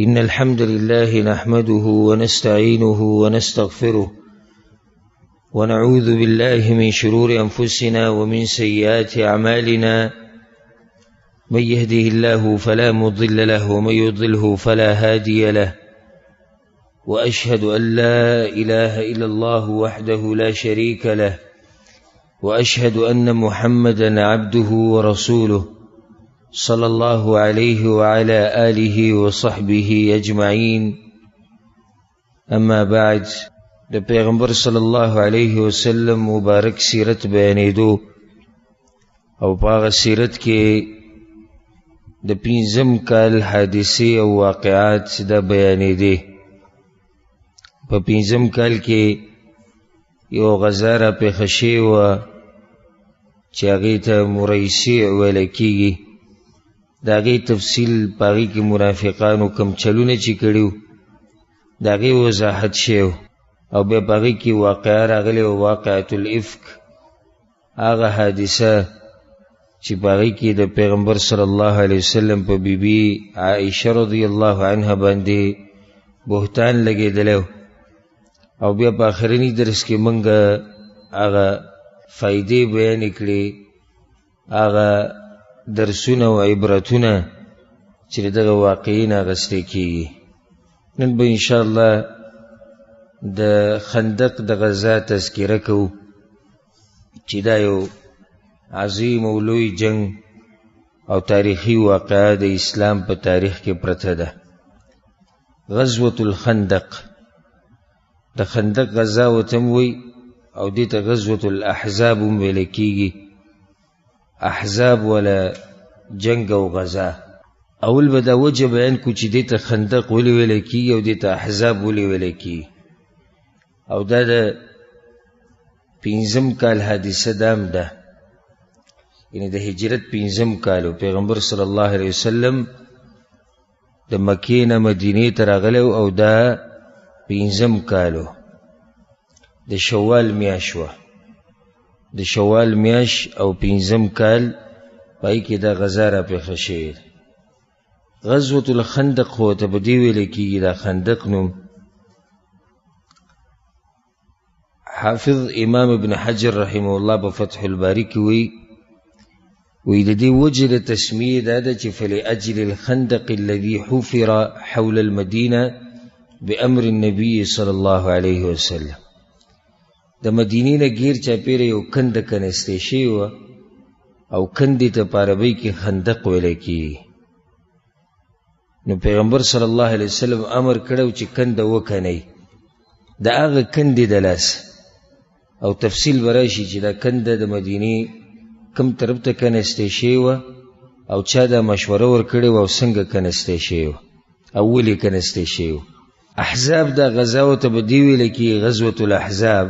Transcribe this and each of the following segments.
إن الحمد لله نحمده ونستعينه ونستغفره ونعوذ بالله من شرور أنفسنا ومن سيئات أعمالنا من يهده الله فلا مضل له ومن يضلله فلا هادي له وأشهد أن لا إله إلا الله وحده لا شريك له وأشهد أن محمدا عبده ورسوله صلى الله عليه وعلى آله وصحبه أجمعين. أما بعد، د پیغمبر صلی الله علیه وسلم مبارک سیرت بیانېدو او پاغه سیرت کې د پنځم کال حادثه او واقعات دا بیانېدي. په پنځم کال کې یو غزا را پیښه شوې چې هغې ته مریسی ویل کېږي. د هغې تفصیل په هغې کې منافقانو کوم چلونه چې کړي د هغې وضاحت شوی او بیا په هغې کې واقعه راغلې وه، واقعة الافک، هغه حادثه چې په هغې کې د پیغمبر صلی الله علیه وسلم په بیبي عائشه رضی الله عنها باندې بهتان لګېدلی او بیا په آخرني درس کې موږ هغه فایدې بیانې کړې، هغه درسونه او عبرتونه چې دغه واقعې نه اخیستې کېږي. نن به انشاءالله د خندق د غزا تذکره کوو چې دا یو عظیم او لوی جنگ او تاریخي واقعه د اسلام په تاریخ کې پرته ده. غزوة الخندق، د خندق غزا ورته هم وایي او دې ته غزوة الاحزاب هم ویل کېږي. احزاب ولا جنگ او غزا. اول به دا وجه بیان کو چې دې ته خندق ولې ویل کېږي او دې ته احزاب ولې ویل کېږي. او دا د پنځم کال حادثه دام ده، یعنی د هجرت پنځم کالو پیغمبر صلی الله علیه وسلم د مکې نه مدینې ته راغلی او دا پنځم کالو د شوال میاشت وه، د شوال میاشت او پنځم کال پای کې دا غزا را پیښه شوې. غزوة الخندق خو ته په دې ویل کېږي، دا خندق نوم حافظ امام ابن حجر رحمه الله په فتح الباری کې وی د دې وجه د تسمیه دا ده چې فلأجل الخندق الذي حفر حول المدینه بأمر النبي صلی الله علیه وسلم. د مدینې نه ګیر چاپیره یو کنده کنستې شوې وه او کندې ته په عربۍ کې خندق ویلی کېږي. نو پیغمبر صلی الله علیه وسلم امر کړی چې کنده وکنئ د هغه کندې د لاسه، او تفصیل به راشي چې دا کنده د مدینې کوم طرف ته کنستې شوې وه او چا دا مشوره ورکړې وه او څنګه کنستې شوې وه او ولې کنستې شوې وه. احزاب دا غزاو ته به دې ویل کېږي غزوة الاحزاب.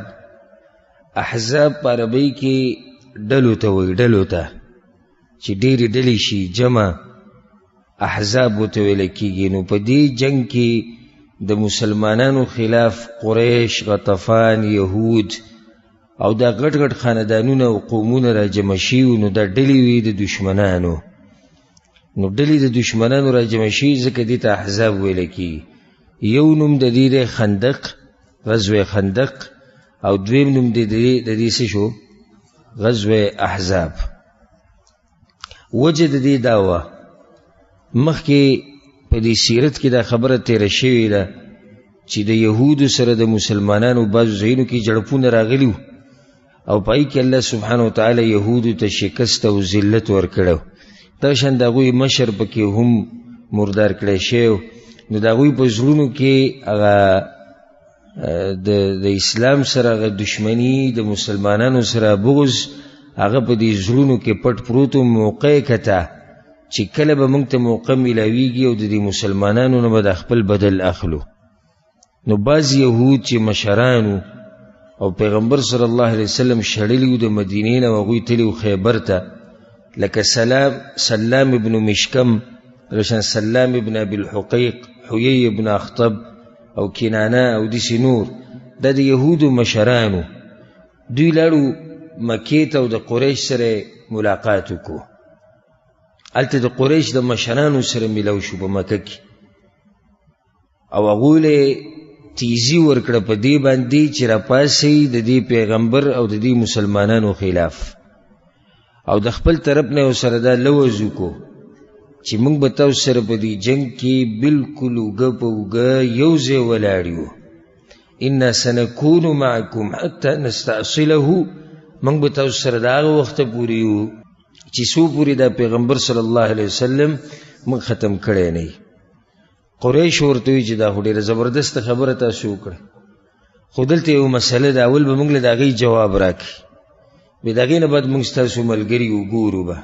احزاب په عربۍ کې ډلو ته وایي، ډلو ته چې ډېرې ډلې شي جمع احزاب ورته ویل کېږي. نو په دې جنگ کې د مسلمانانو خلاف قریش، غطفان، یهود او دا غټ غټ خاندانونه او قومونه را جمع شوي. نو دا ډلې وي د دشمنانو، نو ډلې د دشمنانو را جمع شوي ځکه دې ته احزاب ویل کېږي. یو نوم د دې دی خندق، غزوه خندق، او دویم نوم د دې څه شو؟ غزوه احزاب. وجه د دې دا وه، مخکې په دې سیرت کې دا خبره تیره شوې ده چې د یهودو سره د مسلمانانو بعضو ځایونو کې جړپونه راغلي او پای کې الله سبحانه وتعالی یهودو ته شکست او ذلت ورکړی. دا شان د هغوی مشر پکې هم مردار کړی شوی. نو د هغوی په زړونو کې هغه د اسلام سره هغه دشمني، د مسلمانانو سره بغض، هغه په دې زړونو کې پټ پروت و. موقع کته چې کله به موږ ته موقع میلاویږي او د دې مسلمانانو نه به د خپل بدل اخلو. نو بعض یهود چې مشرانو او پیغمبر صلی الله علیه وسلم شړلی د مدینې نه هغوی تلي خیبر ته، لکه سلام ابن مشکم، رشن سلام ابن ابي الحقيق، حيي ابن اخطب او کنانه او داسې نور، دا د یهودو مشرانو. دوی لاړو مکې ته او د قریش سره ملاقات وکړو. هلته د قریش د مشرانو سره ملو شو په مکه کې. او هغوی له تیزی ورکړه په دې باندې چې راپاسي د دې پیغمبر او د دې مسلمانانو خلاف، او د خپل طرف نه سره دا لوز وکړو چې موږ به تاسو سره په دې جنگ کې بالکل اوږه په اوږه یو ځای ولاړ یو. انا سنکون معکم حتی نستأصله، موږ به تاسو سره د هغه وخته پورې یو چې څو پورې دا پیغمبر صلی الله علیه وسلم موږ ختم کړی نه. قریش ورته وی چې دا خو ډېره زبردست خبره تاسو وکړه، خو دلته یو مسله ده، اول به موږ له د هغې جواب راکړي، بیا د هغې نه بعد موږ ستاسو ملګري وګورو به.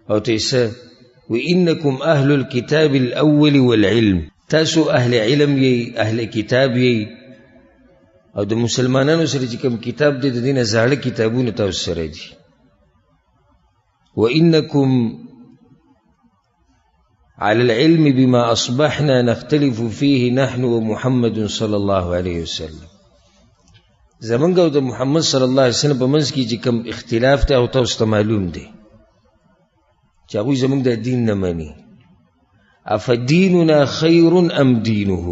او ته یې څه وانکم اهل الكتاب الاول والعلم، تاسو اهل علم یې، اهل کتاب یې، او د مسلمانانو سره چې کوم کتاب دی د دې نه زاړه کتابونه تاسو سره دي. وانکم على العلم بما اصبحنا نختلف فيه نحن ومحمد صلى الله عليه وسلم، زمونږ او د محمد صلی الله علیه وسلم په منځ کې چې کوم اختلاف ته او تاسو ته معلوم دی چې هغوی زمونږ د دین نه مني. افدیننا خیر ام دینه،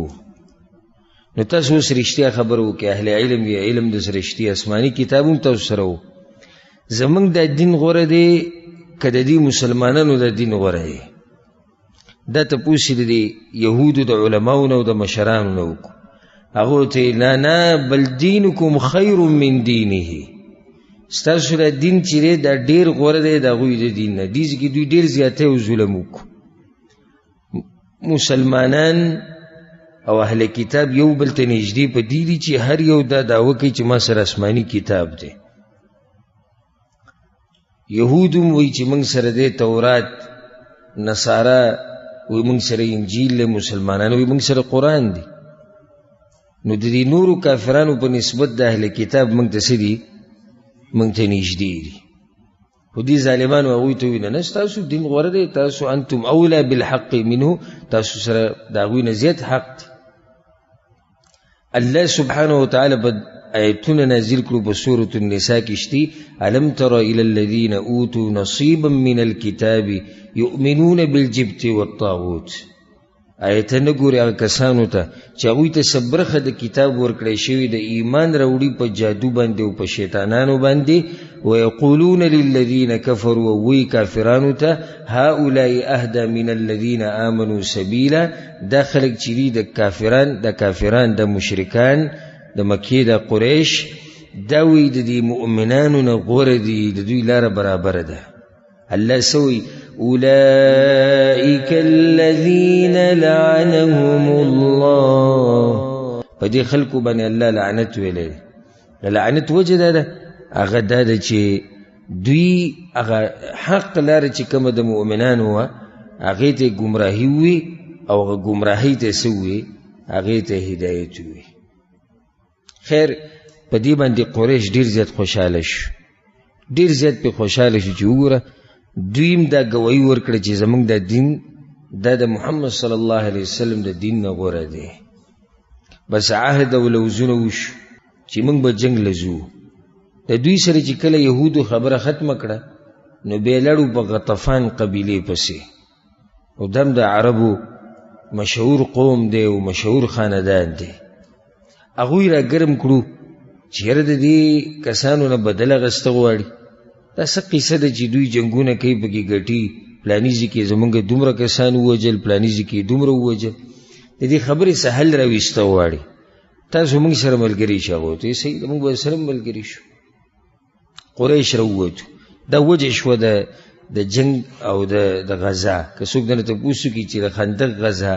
نو تاسو اوس رښتیا خبره وکړئ، اهل علم یا علم د سره رښتیا آسماني کتابونه تاسو سره و، زمونږ د دین غوره دی که د دې مسلمانانو د دین غوره دی؟ دا تپوس چې د یهودو د علماو نه او د مشرانو نه وکړو. هغو ته نه نه بل دینکم خیر من دینه، ستاسو د دین چې دی دا ډېر غوره دی د هغوی د دین نه. دې کې دوی ډېر زیاتی او ظلم وکړو. مسلمانان او اهل کتاب یو بل ته نږدې په دې دي چې هر یو دا دعوه کوي چې ما سره آسماني کتاب دی. یهود هم وایي چې موږ سره دی تورات، نصارا وایي موږ سره انجیل دی، مسلمانان وایي موږ سره قرآن دی. نو د دې نورو کافرانو په نسبت د اهل کتاب موږ ته څه دي؟ موږ ته نږدې دي. خو دې ظالمانو هغوی ته وایي نه نه ستاسو دین غوره دی، تاسو انتم اولا بالحق منه، تاسو سره د هغوی نه زیات حق دی. الله سبحانه وتعالی په آیتونه نازل کړو په سورة النساء کې شتي الم تر الى الذین اوتوا نصیبا من الكتاب یؤمنون بالجبت والطاغوت. آیت نه ګوري هغه کسانو ته چې هغوی ته څه برخه د کتاب ورکړی شوي د ایمان راوړي په جادو باندې او په شیطانانو باندې. ویقولون للذین کفروا، وی کافرانو ته هؤلاء اهدى من الذین آمنوا سبیلا، دا خلک چې دي د کافران د مشرکان د مکې د قریش، دا وی د دې مؤمنانو نه غوره دي، د دوی لاره برابره ده. الله سوی اولئک الذین لعنهم الله، په دې خلکو باندې الله لعنت ویلی. لعنت وجه دا ده هغه دا ده چې دوی هغه حق لاره چې کومه د مؤمنانو وه هغې ته ګمراهي وي، او هغه ګمراهۍ ته څه وي؟ هغې ته هدایت وي. خیر په دې باندې قریش ډېر زیات خوشحاله شو، ډېر زیات پې خوشحاله شو چې وګوره دوی هم دا ګواهي ورکړه چې زموږ دا دین دا د محمد صلی الله علیه وسلم د دین نه غوره دی. بس عهد او لوزونه وشو چې موږ به جنګ له ځو. د دوی سره چې کله یهودو خبره ختمه کړه نو بیا لاړو په غطفان قبیلې پسې، او دم د عربو مشهور قوم دی او مشهور خاندان دی. هغوی را ګرم کړو چې یاره د دې کسانو نه بدله اخیسته غواړي. دا څه قیسه ده چې دوی جنګونه کوي پکې ګټي، پلاني ځای کې زمونږ دومره کسان ووجل، پلاني ځای کې دومره ووجل، د دې خبرې څه حل راویسته غواړي. تاسو موږ سره ملګري شئ. هغه ورته وایي صحیح ده، موږ به سره ملګري شو. قریش راووتو. دا وجه شوه د جنګ او د غزا. که څوک درنه تپوس وکړي چې د خندق غزا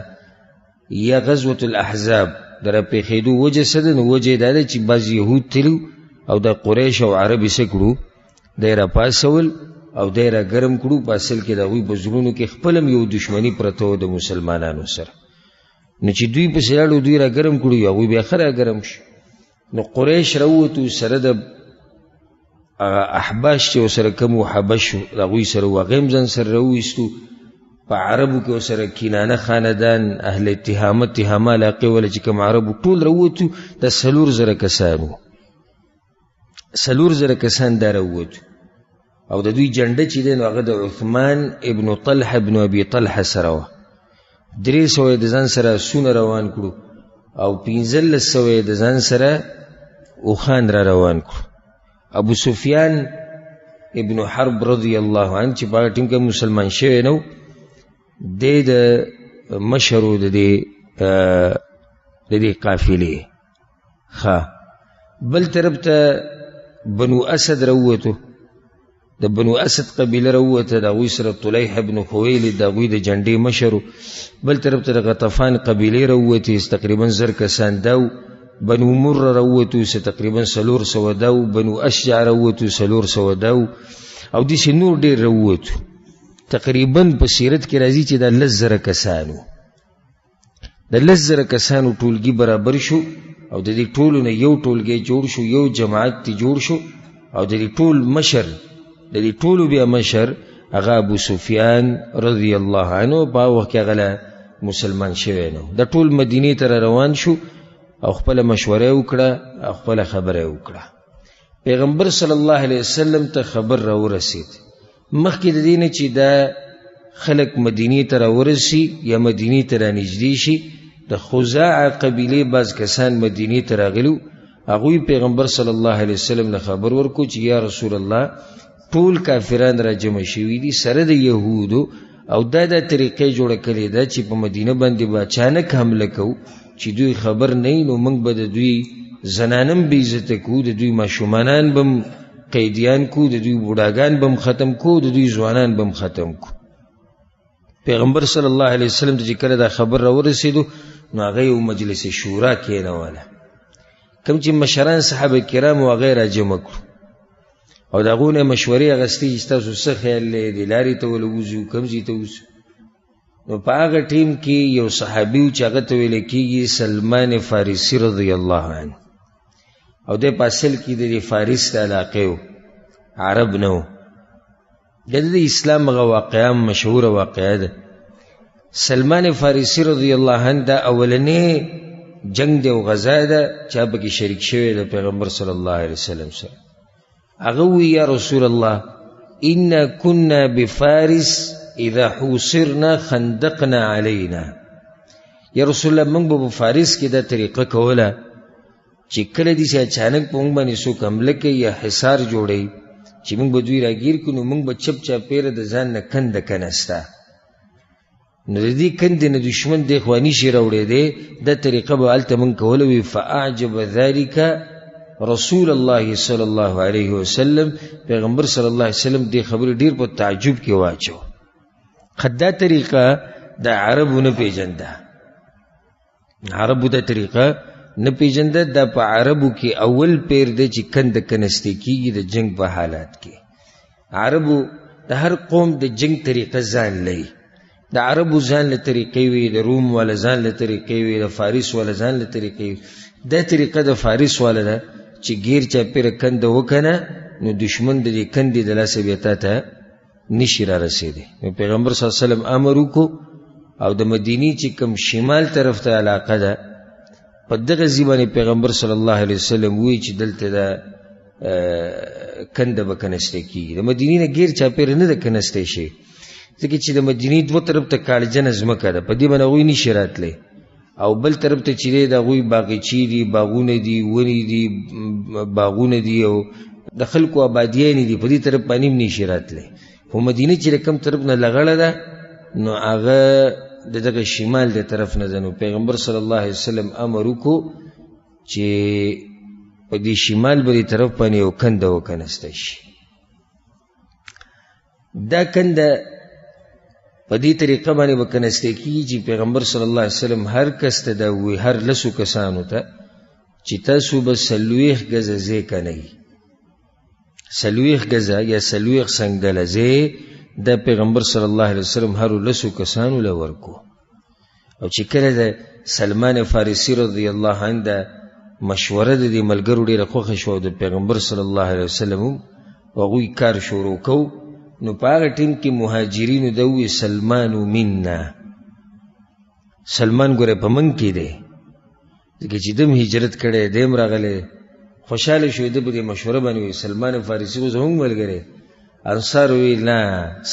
یا غزوة الاحزاب د راپېښېدو وجه څه ده، نو وجه یې دا ده چې بعض یهود تلو او د قریش او عرب یې څه کړو، دی را پاسول او دی را ګرم کړو. په اصل کې د هغوی په زړونو کې خپل هم یو دشمني پرته وه د مسلمانانو سره. نو چې دوی پسې لاړو دوی را ګرم کړو، هغوی بیا ښه را ګرم شو. نو قریش راووتو سره د احباش چې ورسره کوم و حبش د هغوی سره و، هغه هم ځان سره راوویستو. په عربو کې ورسره کینانه خاندان، اهل تهامه علاقې وله چې کوم عربو ټول راووتو. دا 4,000 کسان وو، 4,000 کسان دا راووتو. او د دوی جنډه چې دی نو هغه د عثمان ابن طلحه ابن ابي طلحه سره وه. 300 د ځان سره سونه روان کړو او 1500 د ځان سره اوخان را روان کړو. ابو سفیان ابن حرب رضی الله عنه چې په ټیم کې مسلمان شوی نو د مشرو د دې قافلې. بل طرف ته بنو اسد راووتو، د بنو اسد قبیله راووته، د هغوی سره طلیح ابن خویلد د هغوی د جنډې مشر. بل طرف ته د غطفان قبیلې راووتې تقریبا 1000 کسان داو. بنو مر راووتو چې تقریبا 400 داو. بنو اشجع راووتو 400 داو او داسې نور ډېر راووتو. تقریبا په سیرت کې راځي چې دا 10,000 کسانو، د 10,000 کسانو ټولګي برابر شو او د دې ټولو نه یو ټولګی جوړ شو، یو جماعت تی جوړ شو او د دې ټول مشر، د دې ټولو بیا مشر هغه ابو سفیان رضی الله عنه په وخت کې هغه مسلمان شوی نو. د ټول مدینې ته روان شو او خپل مشوره وکړه او خپل خبره وکړه. پیغمبر صلی الله علیه وسلم ته خبر را ورسید مخکې د دې نه چې دا خلق مدینې ته را ورسی یا مدینې ته را نږدې شي. د خزاعه قبیلې بعض کسان مدینې ته راغلو، هغوی پیغمبر صلی الله علیه وسلم له خبر ورکو چې یا رسول الله ټول کافران را جمع شوي دي سره د یهودو او دا طریقې جوړه کړې ده چې په مدینه باندې به اچانک حمله کوو چې دوی خبر نه وي نو موږ به د دوی زنانم بې عزته کوو، د دوی ماشومانان به قیدیان کوو، د دوی بوډاګان به ختم کوو، د دوی ځوانان به ختم کوو. پیغمبر صلی الله علیه وسلم ته چې کله دا خبر را ورسېدو نو هغه یو مجلس شورا کېنوله، کوم چې مشران صحابه کرام او هغه را جمع کړو او د هغو نه مشورې اخیستې چې تاسو څه خیال دی، دې لارې ته ولې وځو، کوم ځای ته وځو. نو په هغه ټیم کې یو صحابي و چې هغه ته ویل کېږي سلمان فارسي رضی الله عنه او دی په اصل کې د فارس د علاقې و، عرب نه و. د اسلام هغه واقعه مشهوره واقعه ده. سلمان فارسی رضی الله عنه دا اولنی جنگ دی او غزا ده چې هغه کې شریک شوی د پیغمبر صلی الله علیه وسلم سره. هغه وی یا رسول الله ان كنا بفارس اذا حوصرنا خندقنا علينا. یا رسول الله موږ په فارس کې دا طریقه کوله چې کله دې چې اچانک په موږ باندې څوک حمله کوي یا حصار جوړوي چې موږ به دوی راګیر کړو نو موږ به چپ چاپېره د ځان نه کنده کنسته نو د دې کندې نه دشمن دی خوا نشي راوړېدی. دا طریقه به هلته موږ کوله وي. فاعجب ذلک رسول الله صلی الله علیه وسلم. پیغمبر صلی الله علیه وسلم دې خبرې ډېر په تعجب کې واچو. دا طریقه د عربو نه پیژنده، عربو دا طریقه نه پیژنده. دا په عربو کې اول پیر دی چې کنده کنستې کېږي د جنگ په حالات کې. عربو د هر قوم د جنگ طریقه ځان لري. د عربو ځان له طریقې وي، د روم والا ځان له طریقې وي، د فارس والا ځان له طریقې وي. دا طریقه د فارس والا ده چې غیر چاپېره کنده وکنه نو دشمن د دې کندې د لاسه بیا تا ته نشي را رسېدی. نو پیغمبر صلی الله علیه وسلم امر وکړو او د مدینې چې کوم شمال طرف ته علاقه ده په دغه ځای باندې پیغمبر صلی الله علیه وسلم وی چې دلته دا کنده به کنستی کېږي. د مدینې نه غیر چاپېره نه ده کنستی شي ځکه چې د مدینې دوه طرف ته کاړجنه ځمکه ده، په دې باندې هغوی نشي راتلی. او بل طرف ته چې دی د هغوی باغچې دي، باغونه دي، ونې دي، باغونه دي او د خلکو آبادیانې دي، په دې طرف باندې هم نشي راتلی. خو مدینه چې د کوم طرف نه لغړه ده نو هغه د دغه شمال د طرف نه ده. نو پیغمبر صلی الله علیه وسلم امر وکړو چې په دې شمال بلې طرف باندې یو کنده وکنسته شي. دا کنده په دې طریقه باندې وکنسته کېږي چې پیغمبر صلی الله علیه وسلم هر کس ته دا وایي، هر 10 کسانو ته چې تاسو به 40 ګزه ځای کنئ، 40 ګزه یا 40 سنګله ځای د پیغمبر صلی الله علیه وسلم هر 10 کسانو له ورکو. او چې کله د سلمان فارسی رضی الله عنه د مشوره د دې ملګرو ډېره خوښه شوه د پیغمبر صلی الله علیه وسلم هغوی کار شروع کو. نو په هغه ټیم کې مهاجرینو د وی سلمان منا، سلمان ګوره په من کې دی ځکه چې دم هجرت کړی دیم راغلی، خوشحاله شوی د په مشوره باندې وی سلمان فارسی خو زموږ ملګری. انصار وی نه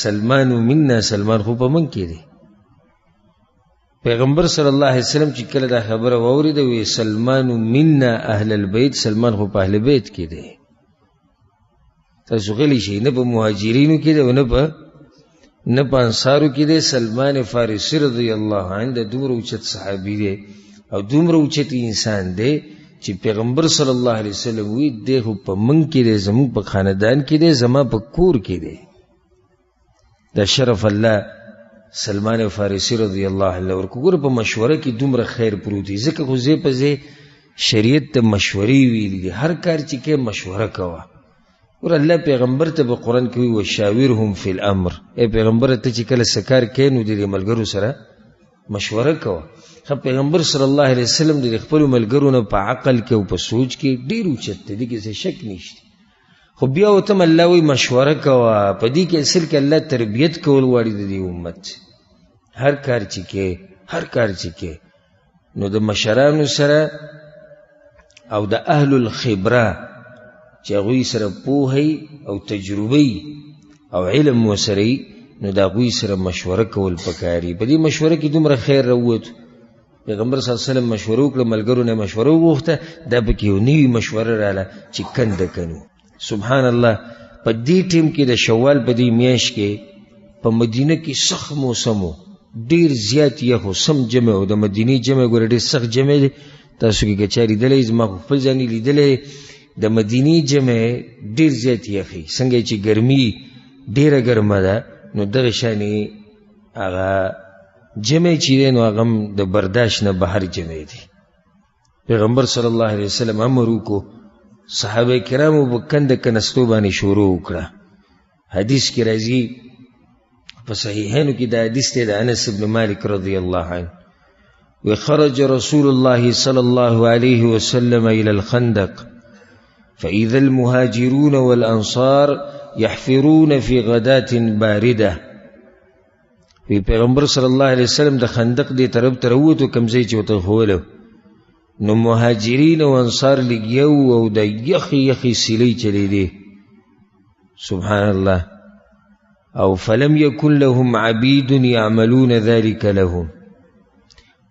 سلمان منا، سلمان خو په من کې دی. پیغمبر صلی الله علیه وسلم چې کله دا خبره واوریده وی سلمان منا اهل البيت، سلمان خو په اهل بیت کې دی. تاسو غلی شئ، نه په مهاجرینو کې دی نه په انصارو کې دی. سلمان فارسی رضی الله عنه د دومره اوچت صحابي دی او دومره اوچت انسان دی چې پیغمبر صلی الله علیه وسلم وی دی خو په من کې دی، زموږ په خاندان کې دی، زما په کور کې دی. دا شرف الله سلمان فارسی رضی الله عنه ورکوګره په مشوره کې دومره خیر پروت دی. ځکه خو زه په زه شریعت ته مشورې ویلي دي، هر کار چې کې مشوره کوه. ور الله پیغمبر ته په قران کې وی وشاورهم فی الامر، ای پیغمبر ته چې کله سکار کینو د ملګرو سره مشوره کوه. خو پیغمبر صلی الله علیه وسلم د خپل ملګرو نه په عقل کې او په سوچ کې ډیر اوچت دي، کې څه شک نشته. خو بیا وته الله وی مشوره کوه. په دې کې اصل کې الله تربیت کول غواړي د دې امت. هر کار چې کې نو د مشرانو سره او د اهل الخبره چې هغوی سره پوهی او تجربی او علم وسري، نو دا هغوی سره مشوره کول پکاري. په دې مشوره کې دومره خیر راووت. پیغمبر صلی الله علیه وسلم مشوره وکړه، ملګرو نه مشوره وغوښته، دا پکې یو نوي مشوره رااله چې کنده کنو. سبحان الله. په دې ټیم کې د شوال په دې میاشت کې په مدینه کې سخت موسم و، ډیر زیات یخ سم جمع او د مدینه جمع ګور ډیر سخت جمع دی. تاسو کې کچاري دلې زما خپل ځاني لیدلې د مدینه جمع ډیر زیات یخي، څنګه چې ګرمي ډیره ګرمه ده، نو دغه شانی هغه جمع چې دی نو هغه د برداشت نه بهر جمع دی. پیغمبر صلی الله علیه وسلم امر وکړو، صحابه کرامو په کنده کنستو باندې شروع وکړه. حدیث کې راځي په صحیحینو کې دا حدیث دی د انس بن مالک رضی الله عنه، وخرج رسول الله صلى الله عليه وسلم إلى الخندق فإذا المهاجرون والأنصار يحفرون في غداة باردة. في پیغمبر صلی الله علیه وسلم د خندق دی طرف تروتو کمزې چې وته خوله، نو مهاجرین او انصار لګیو او د یخي سیلی چلی دی. سبحان الله. او فلم يكن لهم عبيد يعملون ذلك لهم،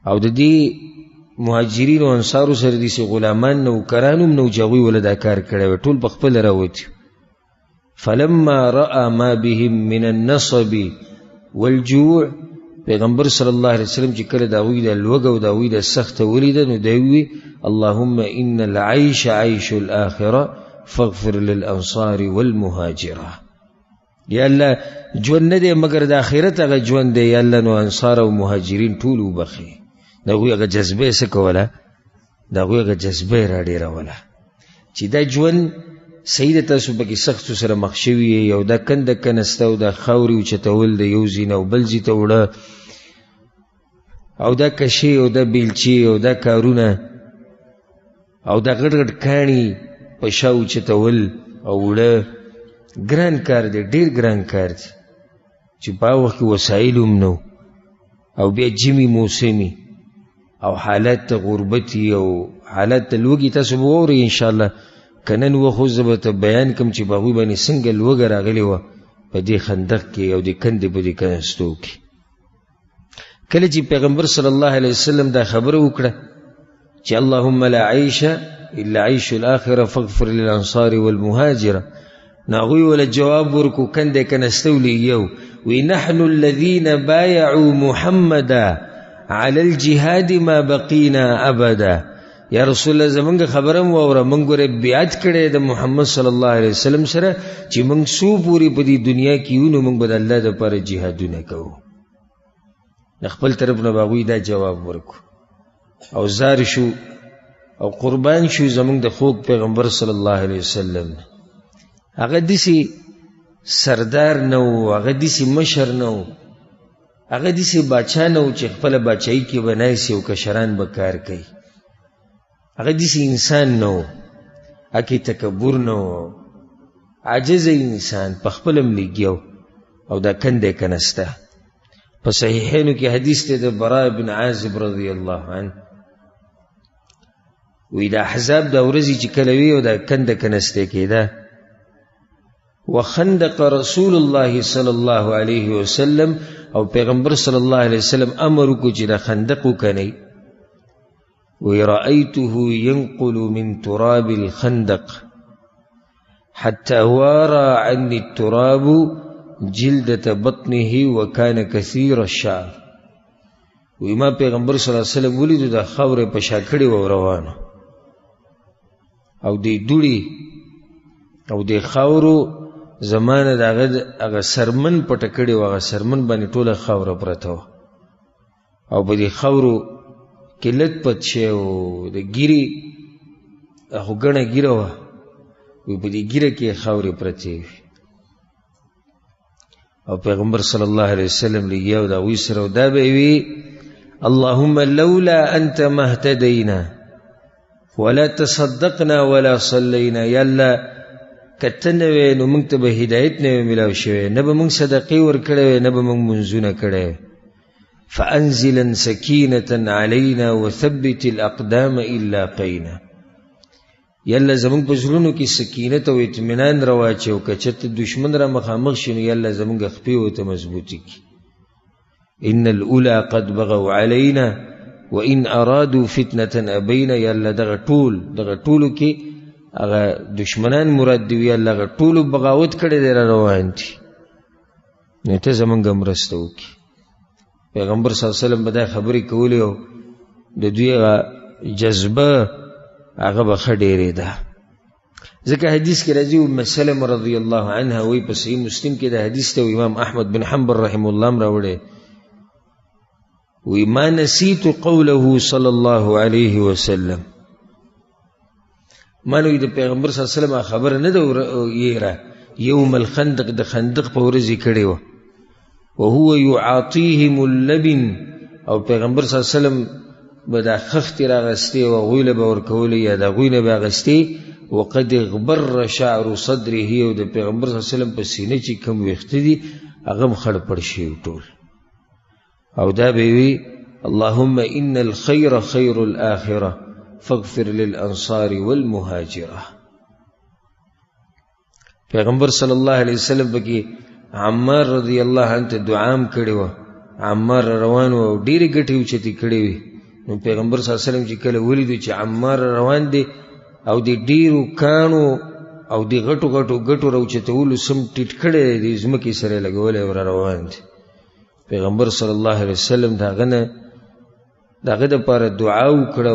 او د دې مهاجرین او انصارو سره دي سي غلامان نو کرانم نو جوي ولدا کار کړي ټول بخپل راوتی. فلما راى ما بهم من النصب والجوع، پیغمبر صلی الله علیه وسلم چې کله دا وی د لوګ او دا وی د سخت ولید نو دی وی اللهم ان العيش عيش الاخره فاغفر للانصار والمهاجره. یا الله ژوند نه دی مگر د آخرت هغه ژوند دی، یا الله نو انصار او مهاجرین ټول وبخي. دا هغه جذبه څه کوله، دا هغه جذبه را ډیروله چې دا ژوند سید تاسو پکې سخت سره مخ شوي یو دا کنده کنسته او دا خاوري او چتول د یو ځین او بل ځای ته وړه او دا کشي او دا بیلچي او دا کارونه او دا غټ غټ کاڼي په شاو چتول او وړه ګران کار دی، ډیر ګران کار دی چې په وخت کې وسایل هم نو او بیا جمی موسمي او حالات غربتي او حالات لوګي. تاسو به وورئ انشاءالله کنن و خو زه به ته بیان کوم چې په هغوی باندې څنګه لوږه راغلې وه په دې خندق کې او د کندې په دې کنستو کې. کله چې پیغمبر صلی الله علیه وسلم دا خبره وکړه چې اللهم لا عيش الا عيش الاخره فاغفر للانصار والمهاجره، نو هغوی وله جواب ورکو کنده کنستو لیو وی نحن الذين بايعوا محمدا على الجهاد ما بقينا ابدا. یا رسول الله زمونږ خبره مو اوره، مونږ ګوره بیعت کړی د محمد صلی الله علیه وسلم سره چې مونږ څو پورې په دې دنیا کې یو نو مونږ به د الله دپاره جهادونه کوو. د خپل طرف نه به هغوی دا جواب ورکو او زار شو او قربان شو زمونږ د خوږ پیغمبر صلی الله علیه وسلم. هغه داسې سردار نه و، هغه داسې مشر نه و، هغه داسې باچا نه و چې خپله باچایي کې به نایسي او کشران به کار کوي. هغه داسې انسان نه و، هکې تکبر نه و، عاجزه انسان په خپله هم لګیا او دا کنده کنسته. په صحیحینو کې حدیث دی د براء بن عازب رضی الله عنه، وی د احزاب دا ورځې چې کله وي او دا کنده کنسته کېده، وخندق رسول الله صلی الله علیه وسلم او پیغمبر صلی الله علیه وسلم امر وکړو چې دا خندق وکنئ. وی رأیته ینقل من تراب الخندق حتى وارى عني التراب جلدة بطنه وكان كثير الشعر. وی ما پیغمبر صلی الله علیه وسلم ولیدو دا خاورې په شا کړې و روانو او دی دوړي او دی خاورو زمانه د هغه سرمن پټه کړې و. هغه سرمن باندې ټوله خاوره پرته وه او په دې خاورو کې لت پت شی و. د ګیرې خو ګڼه ګیره وه، وی په دې ګیره کې خاورې پرتې وي او پیغمبر صلی الله علیه وسلم لګیا و د هغوی سره. دا به وي اللهم لولا انت ما اهتدینا ولا تصدقنا ولا صلینا. یا الله کته نه وې نو موږ ته به هدایت نه وې میلاو شوی، نه به موږ صدقې ورکړی وې، نه به موږ منځونه کړی. فانزلا سکینة علینا وثبت الاقدام الا قینا. یا الله زموږ په زړونو کې سکینت او اطمینان راواچوه، که چېرته دشمن را مخامخ شي نو یا الله زموږ خپې ورته مضبوطې کړي. ان الاولى قد بغوا علينا وان ارادوا فتنه ابينا. یا الله دغه ټولو کې هغه دشمنان مراد دی، یا الله هغه ټولو بغاوت کړی دی را روان دي، نو ته زموږ مرسته وکړي. پیغمبر صلی الله علیه وسلم به دا خبرې کولې او د دوی هغه جذبه هغه به ښه ډېرې ده. ځکه حدیث کې راځي ام سلمه رضی الله عنها وایي په صحیح مسلم کې دا حدیث ته امام احمد بن حنبل رحمه الله هم راوړی. وی ما نسیت قوله صلی الله علیه وسلم. ما نو د پیغمبر صلی الله علیه وسلم خبر نه ده یېره یوم الخندق د خندق په ورځ کړې وه. وهو يعاطيهم اللبن. او پیغمبر صلی الله علیه وسلم به دا خښتې راغستې او هغوی له به ورکولې یا د هغوی نه به اغستې. وقد اغبر شعر صدره. او د پیغمبر صلی الله علیه وسلم په سینه چې کوم ویښته دي هغه هم خړ پړ شوي ټول. او دا به وي اللهم ان الخير خير الاخره فاغفر للانصار والمهاجره. پیغمبر صلی الله علیه وسلم بکی عمار رضی الله عنه ته دعام کړی و. عمار روان و او ډېرې ګټې اوچتې کړې وي. نو پیغمبر صلی الله علیه وسلم چې کله ولیدو چې عمار روان دی او د ډېرو کاڼو او د غټو غټو ګټو راوچتولو سم ټیټ کړی دی، ځمکې سره یې لګولی او را روان دی. پیغمبر صلی الله علیه وسلم د هغه دپاره دعا وکړه،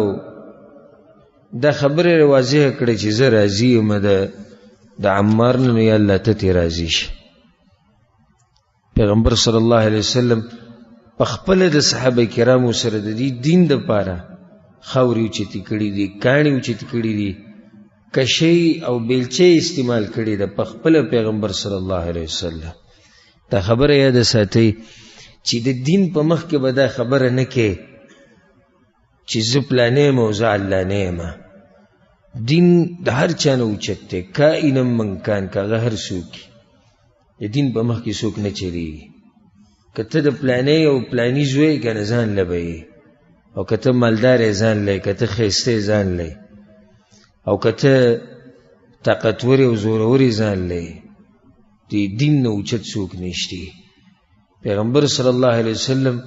دا خبره یې واضحه کړه چې زه راضي یم د عمار نه، نو یا الله ته ترې راضي شه. پیغمبر صلی الله علیه وسلم په خپله د صحابه کرامو سره د دې دین دپاره خاورې اوچتې کړي دي، کاڼي اوچتې کړي دي، کشۍ او بیلچې استعمال کړي ده په خپله پیغمبر صلی الله علیه وسلم. دا خبره یاد ساتئ چې د دین په مخ کې به دا خبره نه کې چې زه پلانی یم او زه علانه یم. دین د هر چا نه اوچت دی، کائنا من کان، که هغه هر څوک. د دین په مخ کې څوک نه چلیږي. که ته د پلانی او پلانی زوی که نه ځان له به یې، او که ته مالدار یې ځان له یې، که ته ښایسته یې ځان له یې، او که ته طاقتور او زورور یې ځان له یې. د دین نه اوچت څوک نشتی. پیغمبر صلی الله علیه وسلم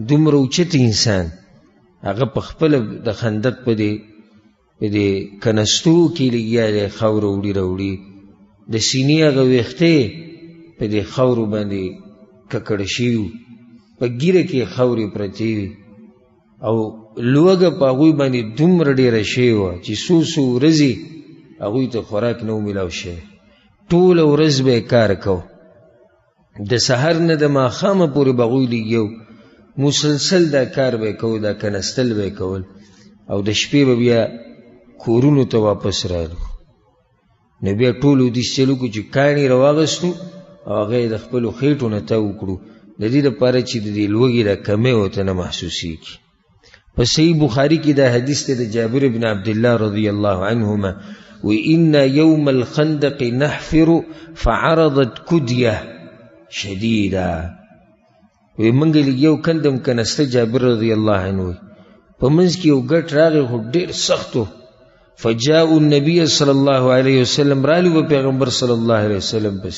دومره اوچت انسان، هغه په خپله د خندق په دې کنستو کې لګیا دی، خاوره وړي راوړي، د سینې هغه ویښتې په دې خاورو باندې ککړ شوي، په ګیره کې خاورې پرتې وي او لوږه په هغوی باندې دومره ډېره شوې وه چې څو ورځې هغوی ته خوراک نه و میلاو شوی. ټوله ورځ به یې کار کو، د سحر نه د ماښامه پورې به هغوی لګیا مسلسل دا کار به یې کو، دا کنستل به یې کول، او د شپې به بیا کورونو ته واپس رالو. نو بیا ټول اودیس چلو کو چې کاڼي راواغستو او هغه یې د خپلو خېټو نه تاو کړو، د دې دپاره چې د دې لوږې دا کمی ورته نه محسوسېږي. په صحیح بخاري کې دا حدیث دی د جابر بن عبدالله رضی الله عنهما وإن يوم الخندق نحفر فعرضت كدية شديدة. وی منګ لګیو کندم کنسته جابر رضی الله عنه په منځ کې یو ګټ راغی خو ډېر سختو. فجاءوا النبي صلی الله علیه وسلم، رالو به پیغمبر صلی الله علیه وسلم پس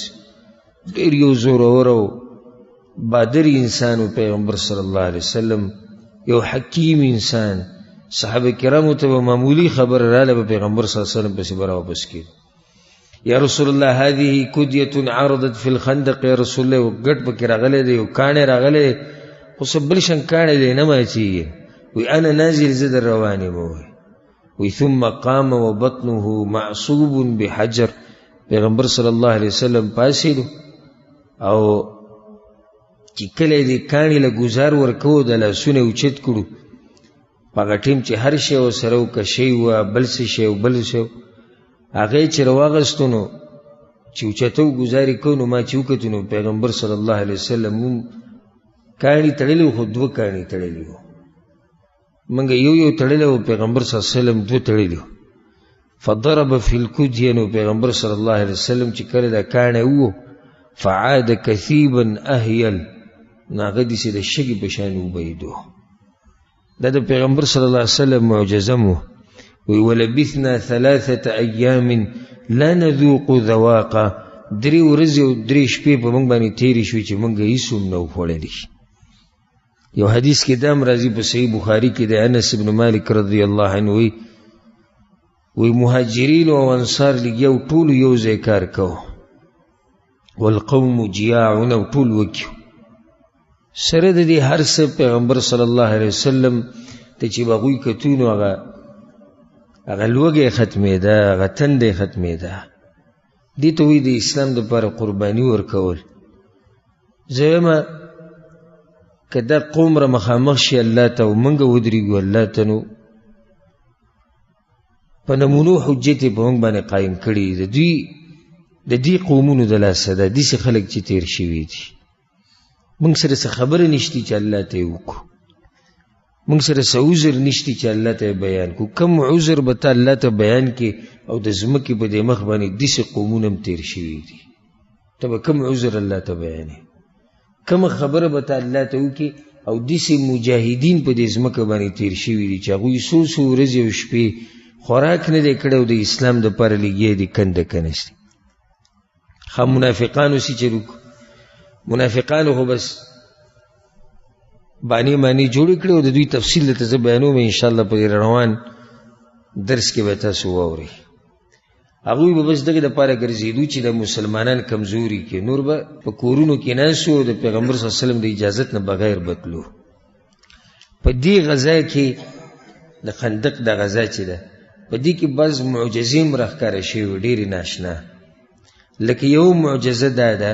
ډېر یو زورور بادر انسان و پیغمبر صلی الله علیه وسلم یو حکیم انسان. صحابه کرامو ته معمولی خبر رااله به پیغمبر صلی الله علیه وسلم پسې برا واپس کړي. یا رسول الله هذه کدیه عرضت فی الخندق، یا رسول الله ګټ پکې راغلی دی، یو کاڼی راغلی خو څه بل شان کاڼی دی نه ماتېږي. وی انا نازل، زه در روان یم. وی ثم قام وبطنه معصوب بحجر. پیغمبر صلی الله علیه وسلم پاسېدو او چې کله دې کاڼي له ګزار ورکوو د لاسونه اوچت کړو، په هغه ټیم چې هر شی ورسره و، که شی وه بل څه شی و بل شی و، هغه یې چې راواغېستو نو چې اوچته و ګزار یې کوو، نو ما چې وکتو نو پیغمبر صلی الله علیه وسلم هم کاڼي تړلي وو، خو دوه کاڼي تړلي وو. موږ یو تړلی وو، پیغمبر صلی الله علیه وسلم دوه تړلي وو. فضرب فی الکدیه، نو پیغمبر صلی الله علیه وسلم چې کله دا کاڼی وو فعاد کثیبا اهیل، نو هغه داسې د شګې په شان وبهېدو. دا د پیغمبر صلی الله علیه وسلم معجزه مو. وی ولبثنا 3 ایام لا نذوق ذواقا، 3 ورځې او 3 شپې په موږ باندې تېرې شوې چې موږ هېڅ هم نه وخوړلي. یو حدیث کې دا هم راځي په صحیح بخاري کې د انس بن مالک رضی الله عنه وی مهاجرین او انصار لګیو ټول یو ځای کار کوو، والقوم جیاعون، او ټول وکیو. سره د دې هر څه پیغمبر صلی الله علیه وسلم ته چې به هغوی کتو نو هغه لوږې ختمېده، هغه تندې ختمېده. دې ته وایي د اسلام دپاره قرباني ورکول. زه که دا قوم را مخامخ شي الله ته او موږ ودرېږو الله ته، نو په نمونو حجت یې په موږ باندې قایم کړي. د دې قومونو د لاسه ده داسې خلک چې تېر شوي دي. موږ سره څه خبره نشته چې الله ته یې وکړو، موږ سره څه عذر نشته چې الله ته یې بیان کړو. کم عذر به ته الله ته بیان کې او د ځمکې په دې مخ باندې داسې قومونه هم تېر شوي دي، ته به کم عذر الله ته بیانې؟ کم خبره به ته الله ته وکړي؟ او داسې مجاهدین په دې ځمکه باندې تېر شوي دي چې هغوی څو ورځې او شپې خوراک نه دی کړی او د اسلام دپاره لګیا دي کنده کنستي. ښه منافقانو سي چې منافقانو خو بس بانې جوړې کړې او د دوی تفصیل درته زه بیانوم انشاءالله په روان درس کې به تاسو واورئ. هغوی به بس دغې دپاره ګرځېدو چې د مسلمانان کمزوري کې، نور به په کورونو کې ناست و، د پیغمبر صلی الله علیه وسلم د اجازت نه بغیر بتلو. په دې غزا کې د خندق د غزا چې ده، په دې کې بعض معجزې هم راښکاره شوي ډېرې ناشنا. لکه یو معجزه دا ده،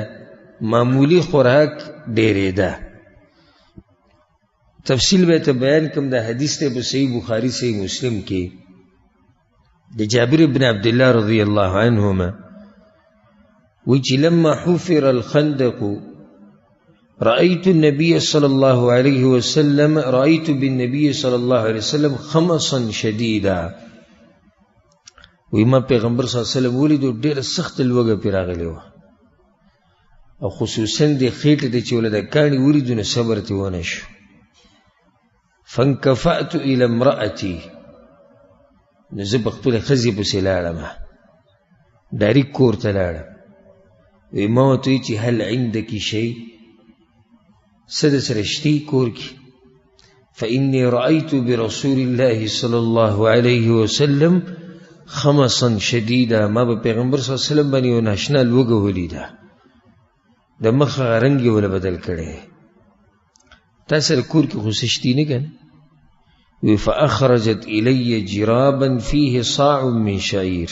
معمولی خوراک ډېرېده. تفصیل به ته بیان کم. دا حدیث ته په صحیح بخاري صحیح مسلم کې د جابر بن عبدالله رضی الله عنهما وی چې لما حفر الخندق رأيت بالنبي صلى الله عليه وسلم خمصا شديدا. وی ما پیغمبر صلی الله علیه وسلم ولیدو ډېره سخت لوږه پرې راغلې وه، او خصوصا د خېټې ته چې ولې د کاڼي ولیدو نو صبر ترې ونه شو. فانکفأت الى امرأتي، نو زه په خپلې ښځې پسې لاړم، ډایرک کور ته لاړم. وی ما ورته ویل چې هل عندك شی، څه د سره شتې کور کې؟ فإني رأيت برسول الله صلی الله علیه وسلم خمصا شدیدا، ما به پیغمبر صلی الله علیه وسلم باندې یو ناشنا لوږه ولیده، د مخ رنګ یې وله بدل کړی. تا سره کور کې خو څه شتې نه که نه؟ وی فأخرجت إلی جرابا فیه صاع من شعیر،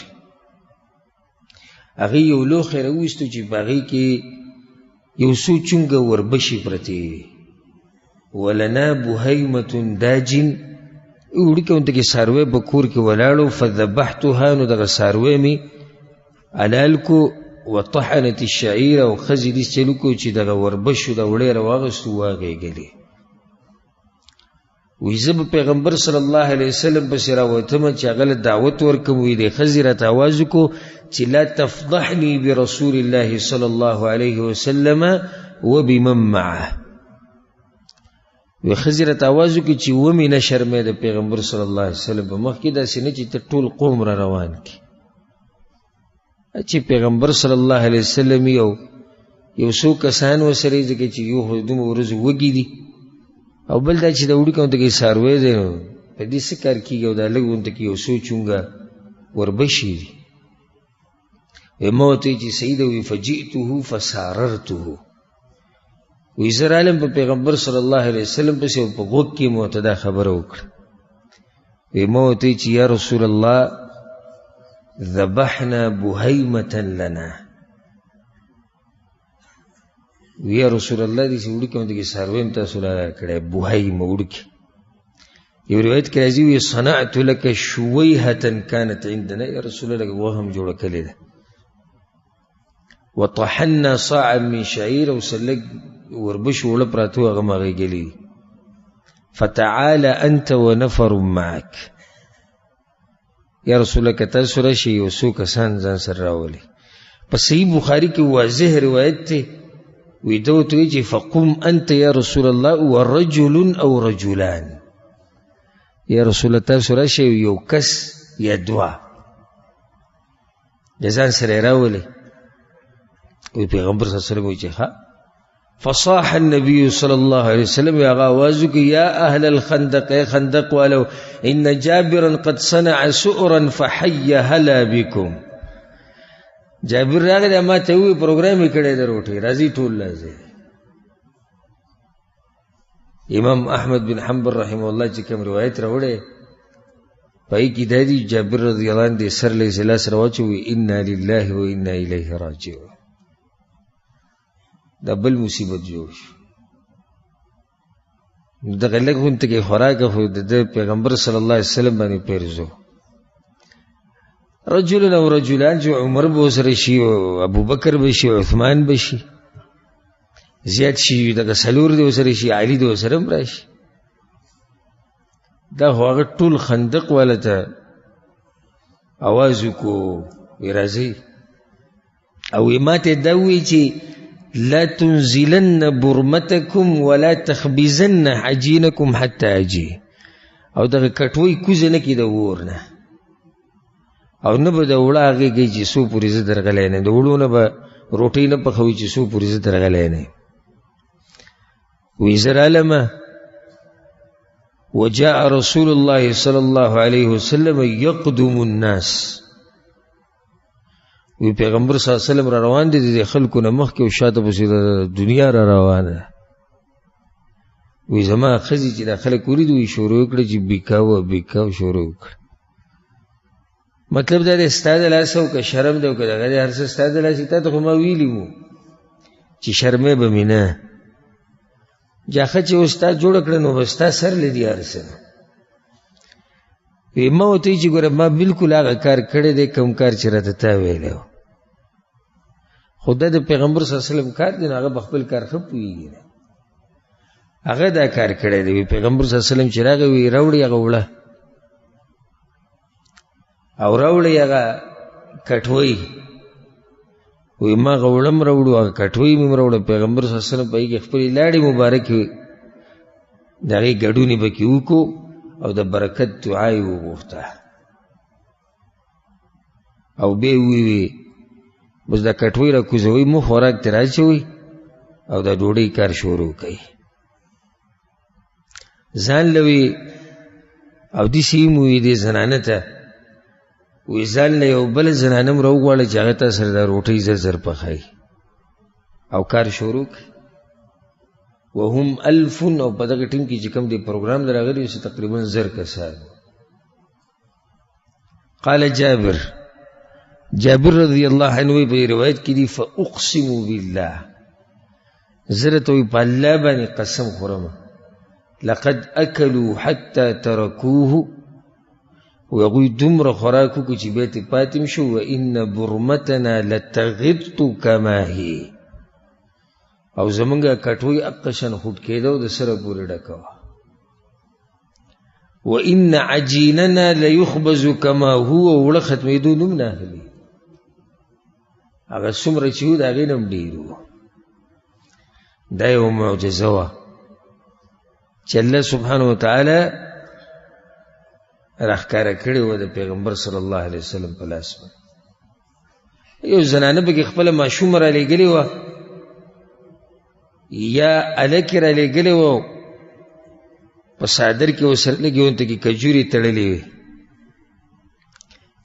هغې یو لوښی راویستو چې په هغې کې یو څو چونګه وربشې پرتې، ولنا بهیمة داجن، وړوکی غونته کې څاروی په کور کې ولاړو. فذبحتها، نو دغه څاروی مې حلال کو. وطحنت الشعیر، او ښځې داسې چل وکړو چې دغه وربشو د وړی راواغېستو واغېږلې. وی زه به پیغمبر صلی الله علیه وسلم پسې راوتمه چې هغه له دعوت ورکړم. وی دې ښځې راته آواز وکړو چې لا تفضحني برسول الله صلی الله علیه وسلم وبمن معه. وی ښځې راته آواز وکړي چې ومې نه شرمې د پیغمبر صلی الله علیه وسلم په مخ کې، داسې نه چې ته ټول قوم را روان کړي. چې پیغمبر صلی الله علیه وسلم یو یو څو کسان ورسره ځکه چې یو خو دومره ورځې وږي دي او بل دا چې د وړي کوم ته کې څاروی دی نو په دې څه کار کېږي او دا لږ غونته کې یو څو چونګه وربشي دي. ما ورته وایي چې صحیح ده وایي فجئته فساررته وایي زه رالم په پیغمبر صلی الله علیه وسلم پسې او په غوږ کې مې ورته دا خبره وکړه. وایي ما ورته وایي چې یا رسول الله ذبحنا بهیمة لنا وی یا رسول الله دې وړي کوم دغه څاروی هم تاسو لا کړی بهیمه وړکي. یو روایت کې راځي وی صنعت لك شویهة كانت عندنا یا رسول الله غوښه هم جوړه کړې ده وطحنا صاعا من شعير او سلک وربش وړه پراته هغه مغې ګلې فتعال انت ونفر معك یا رسول الله کته سره شي یو څو کسان ځان سره راولي. په صحیح بخاری کې واضح روایت ته وی دوت وی چې فقم انت یا رسول الله ورجل او رجلان یا رسول الله تاسو راشي یو کس یا دوا ځان سره راولي. وی پیغمبر صلی الله علیه وسلم وی چې ها فصاح النبي صلى الله عليه وسلم يا غاوازك يا أهل الخندق يا خندق ولو إن جابرا قد صنع سؤرا فحي هلا بكم. جابر راغلی ما ته وی پروګرام یې کړی د روټي راځي ټول لازم. امام احمد بن حنبل رحمه الله چې کوم روایت راوړی پای کې د جابر رضی الله عنه سر له سلاس راوچوي انا لله و انا الیه راجعون. دا بل مصیبت جوړ شو. دغه لږونته کې خوراک خو د پیغمبر صلی الله علیه وسلم باندې پیرزو رجلن او رجلان جو عمر بو سره شي او ابو بکر بشي عثمان بشي زیات شي دغه سلور دی سره شي علي دی سره راشي. دا هغه ټول خندق ولته आवाज کو ورازي او ماته دا وی چې لا تنزلن برمتكم ولا تخبزن عجينكم حتى اجي او دغه کټوي کوزه نه کی د ورنه او نه به د وړه هغې کې چې څو پورې زه درغلی نه د وړو نه به روټۍ نه پخوي چې څو پورې زه درغلی نه وی زه رالمه وجاء رسول الله صلی الله علیه وسلم یقدم الناس وی پیغمبر صلی الله علیه وسلم را روان دي د خلکو نه مخکې او شاته پسې د دنیا را روانه. وی زما ښځې چې دا خلک ولید وی شروع کړه چې بیکاو شروع کړه. مطلب دا دی ستا د لاسه او که شرم دی او که دغه دی هر څه ستا د لاسه تا ته خو ما ویلي وو چې شرمې به مې نه جاخه چې اوس تا جوړه کړه نو به ستا سر لیدي هر څه. وی ما ورته وایي چې ګوره ما بلکل هغه کار کړی دی کوم کار چې راته تا ویلی و خو دا د پیغمبر صلی الله علیه وسلم کار دی نو هغه به خپل کار ښه پوهېږي نه هغه دا کار کړی دی. وی پیغمبر صلی الله علیه وسلم چې راغی وی راوړي هغه وړه او راوړی هغه کټوۍ وی ما هغه وړه م راوړو هغه کټوۍ مې م راوړه پیغمبر صلی الله علیه وسلم په هغې کې خپلې لاړې مبارکې د هغې ګډونې پکې وکړو او د برکت دعا یې وغوښته او بیا وی بس دا کټوۍ را کوزوئ مو خوراک ترې راچوئ او دا ډوډۍ کار شروع کوي. ځان له وی او داسې یې مو وي دې زنانه ته وی ځان له یو بله زنانه م راوغواړه چې هغه تا سره دا روټۍ زر زر پخوي او کار شروع کړي. وهم الف او په دغه ټیم کې چې کوم دی پروګرام در راغلی اوس تقریبا 1000 کسان. قال جابر رضی الله عنه په روایت کې دی فاقسم بالله زرت وی په الله باندې قسم خورم لقد اكلوا حتى تركوه ويقول دمر خوراکو کو چې بیت پاتم شو وان برمتنا لتغط كما هي او زمونږه کټوۍ اقشن خود کېدو د سره پورې ډکوه وان عجيننا ليخبز كما هو وړه ختمېدو نوم نه اخلي هغه څومره چې وو د هغې نه هم ډېر وو. دا یو معجزه وه چې الله سبحانه وتعالی راښکاره کړې وه د پیغمبر صلی الله علیه وسلم په لاس باندې. یو زنانه پکې خپله ماشومه رالېږلې وه یا الکی را لګلی و په څادر کې ورسره لږې ونته کې کجورې تړلې وې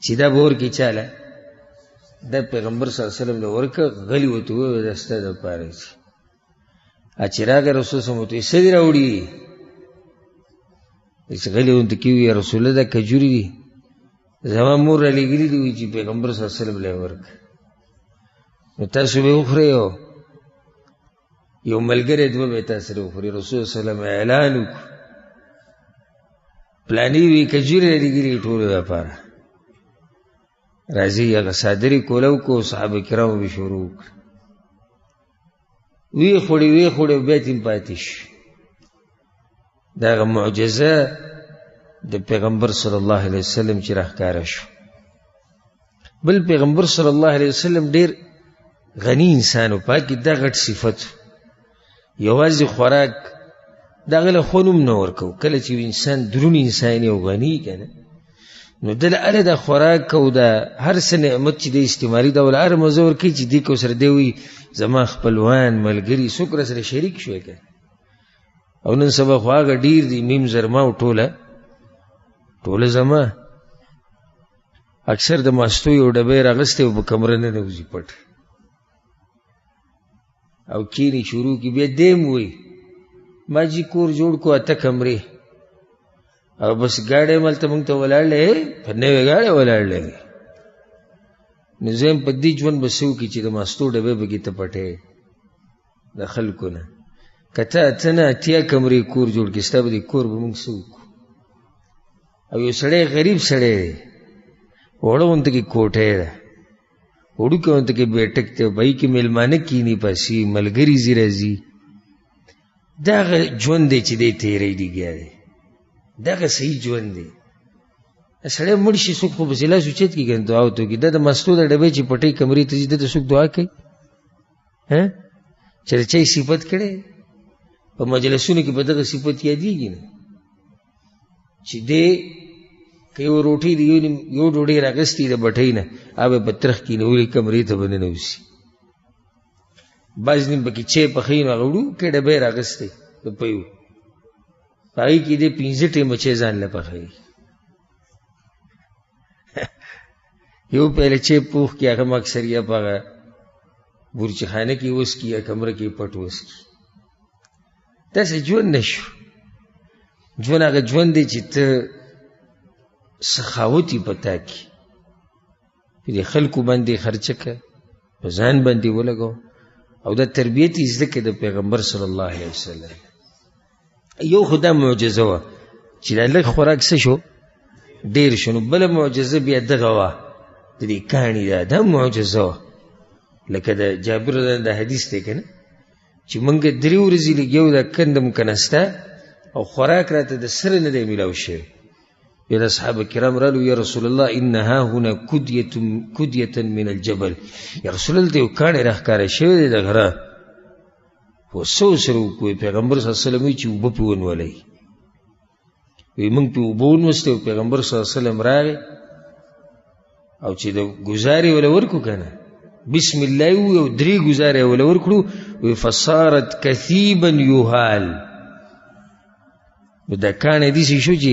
چې دا به ورکړي چاله دا پیغمبر صلی الله علیه وسلم له ورکړه غلي ورته وویل دا ستا دپاره چې چې راغی رسول صلی الله علیه وسلم ورته څه دې راوړي چې غلي ورته کې وي یا رسول الله دا کجورې دي زما مور را لېږلي دي چې پیغمبر صلی الله علیه وسلم له یې ورکړه نو تاسو به وخورئ یو ملګری دوه به تاسو سره وخوري رسول صلی الله علیه وسلم اعلان وکړو پلاني وي کجورې را لېږلي ټولو دپاره راځي هغه څادرې کولو کو صحابه کرامو به شروع وکړه ویې خوړې بیا تیم پاتې شو دا هغه معجزه د پیغمبر صلی الله علیه وسلم چې راښکاره شو بل پیغمبر صلی الله علیه وسلم ډېر غني انسان و پاکې دا غټ صفت یوازې خوراک دغه له خو نوم نه ورکو کله چې انسان درون انسان یو غني کنه نو دله هله د خوراک او د هر څه نعمت چې د استعمالي دا ول هر مزه ورکوي چې دې کو سره دی وي زما خپلوان ملګري څوک را سره شریک شوی که او نن سبا خو هغه ډېر دي میم زرما او ټوله زما اکثر د ماستو یو ډبی راغستی او په کمره نه نوځي پټ او کینی شروع کی بیا دیم وی ما جی کور جوړ کو اته کمرې او بس ګاډی ملته مونږ ته ولاړلې په نوې ګاډی ولاړلې نو زم په دې ژوند به څه وکړي چې د ماستو ډبې به کې ته پټې د خلکو نه که ته اته نه اتیا کمرې کور جوړ کړي ستا به دې کور به مونږ څه وکړو او یو سړی غریب سړی دی وړه غونته کې کوټۍ ده وړوکې غونته کې بیټک دی بای کې میلمانه کیني پسې ملګري ځي راځي دغه ژوند دی چې دی تېری لګیا دی دغه صحیح ژوند دی سړی مړ شي څوک خو پسې لاس اوچت کړي که دعا ورته وکړي دا د مستو د ډبې چې پټۍ کمرې ته ځي ده ته څوک دعا کوي چې د چا صفت کړی په مجلسونو کې به دغه صفت یادېږي نه چې دی که یو روټۍ د یو ډوډۍ راغستې د بټۍ نه هغه به په ترخ کېنولې کمرې ته به ننوځي بعض نیم پکې چای پخوي نو هغه وړوکی ډبی راغستی د پیو په هغې کې دی 5 ټیمه چای ځان له پخوي یو پیاله چای پوخ کړي هغه هم اکثریه په هغه بورچخانه کې وڅکي یا کمره کې پټ وڅکي داسې ژوند نه شو ژوند هغه ژوند دی چې ته سخاوت یې په تا کې په دې خلکو باندې خرچه که په ځان باندې ولګو او دا تربیت یې زده کړه د پیغمبر صلی الله علیه وسلم یو خو دا معجزه وه چې دا لږ خوراک څه شو ډېر شو نو بله معجزه بیا دغه وه د دې کاڼي دا معجزه وه لکه د جابر د حدیث دی که نه چې موږ 3 ورځې لګیو دا کنده مو که نسته او خوراک راته د سره نه دی میلاو شوی بیا د اصحاب کرام رالو یا رسول الله ان ها هنا کدیه من الجبل یا رسول الله ته یو کاڼی راښکاره شوی دی د غره خو څه ورسره وکړو پیغمبر صلی الله علیه وسلم وایي چې اوبه پې ونولئ وایي موږ پې اوبه ونوستې او پیغمبر صلی الله علیه وسلم راغی او چې د ګزارې وله ورکړو که نه بسم الله ووایي او 3 ګزارې وله ورکړو وایي فصارت کثیبا یوهال دا کاڼی داسې شو چې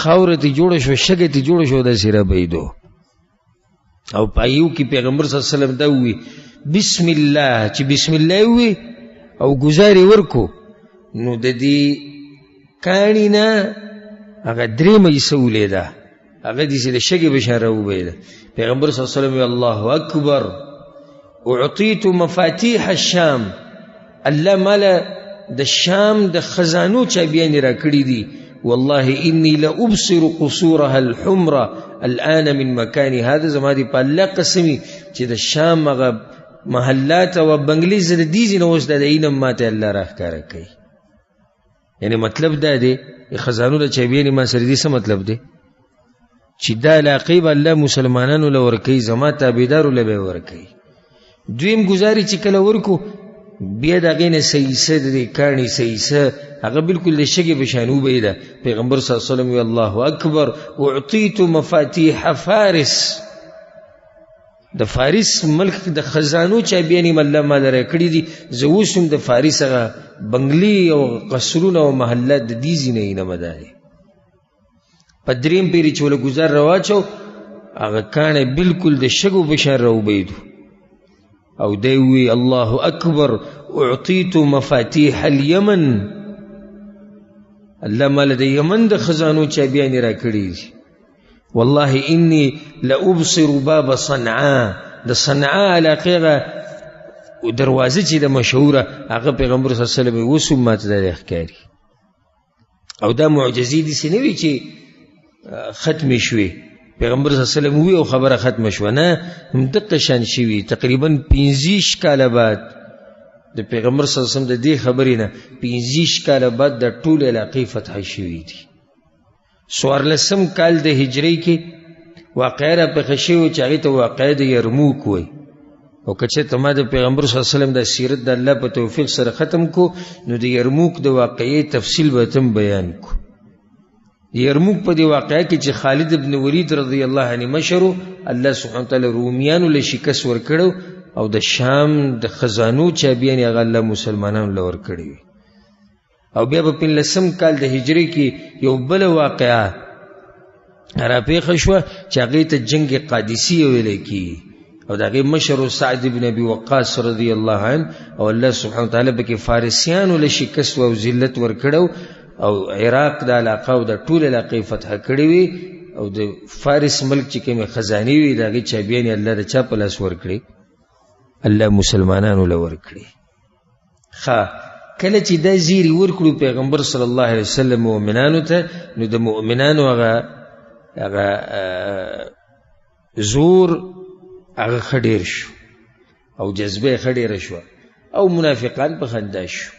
خاوره ته جوړه شوه شګه ته جوړه شوه داسې رابهېدو او په یو کې پیغمبر صلی الله علیه وسلم دا ووایي بسم الله چې بسم الله ووایي او ګزارې ورکو نو د دې کاڼي نه هغه 3 حصه ولیده هغه داسې د شګې په شان راوبهېده پیغمبر صلی الله علیه وسلم الله اکبر اعطیت مفاتیح الشام الله ماله د شام د خزانو چابیانې را کړي دي والله انی لابصر قصورها الحمره الان من مکان هذا زما دی په الله قسمی چې د شام هغه محلات او بنگلې زده دي نه اوس د اینم ماته الله راښکاره کوي یعنی مطلب دا دی خزانو د چابیانې ما سره دي څه مطلب دی چې دا علاقې به الله مسلمانانو له ورکوي زما تابعدارو له به ورکوي دویم ګزارې چې کله ورکو بیا د هغې نه سیسه د دې کاڼي سیسه هغه بلکل د شګې په شان وبهېده پیغمبر صلی الله علیه وسلم الله اکبر اعطیت مفاتیح فارس د فارس ملک د خزانو چابیانې الله ما لره کړي دي. زه اوس هم د فارس هغه بنګلې او قصرونه او محلات د دې ځینې نه مداري په دریم پیرې چې وله ګزار رواچو هغه کاڼی بلکل د شګو په شان راوبیدو او دی وی الله اکبر اعطیت مفاتیح الیمن، الله ماله د یمن د خزانو چابیانې را کړي دي. والله انی لابصر باب صنعاء، د صنعاء علاقې هغه دروازه چې د مشهوره هغه پیغمبر صلی الله علیه وسلم اوس هم ماته دا ښکاري. او دا معجزې داسې نه وي چې ختمې شوې، پیغمبر صلی الله علیه وسلم وی او خبره ختمه شوه، نه همدقه شان شوي. تقریبا 25 کاله بعد د پیغمبر صلی الله علیه وسلم د دې خبرې نه 25 کاله بعد د ټولې علاقې فتح شوي دي. 14 کال د هجرۍ کې واقعه راپېښه شوې وه چې هغې ته واقعه د یرموک وایي. او که چېرته ما د پیغمبر صلی الله علیه وسلم د سیرت د الله په توفیق سره ختم کو نو د یرموک د واقعې تفصیل به تم بیان کو. یرموک په دې واقعه کې چې خالد ابن ولید رضی الله عنه مشر، الله سبحانه وتعالی رومیانو له شکست ورکړو او د شام د خزانو چابیانې هغه الله مسلمانانو له ورکړې وي. او بیا په 15 کال د هجرې کې یو بله واقعه راپېښه شوه چې هغې ته جنگ قادسیه ویلی کېږي او د هغې مشر سعد بن ابي وقاص رضی الله عنه او الله سبحانه وتعالی پکې فارسیانو له شکست او ذلت ورکړو او عراق د علاقه او د ټول علاقې فتح کړې وي او د فارس ملک چې کومې خزانې وي د هغې چابیانې الله د چا په لاس ورکړې؟ الله مسلمانانو له ورکړې. کله چې دا زیری ورکړو پیغمبر صلی الله علیه وسلم مؤمنانو ته، نو د مؤمنانو هغه زور هغه ښه ډېر شو او جذبه یې ښه ډېره شوه او منافقان په خندا شو.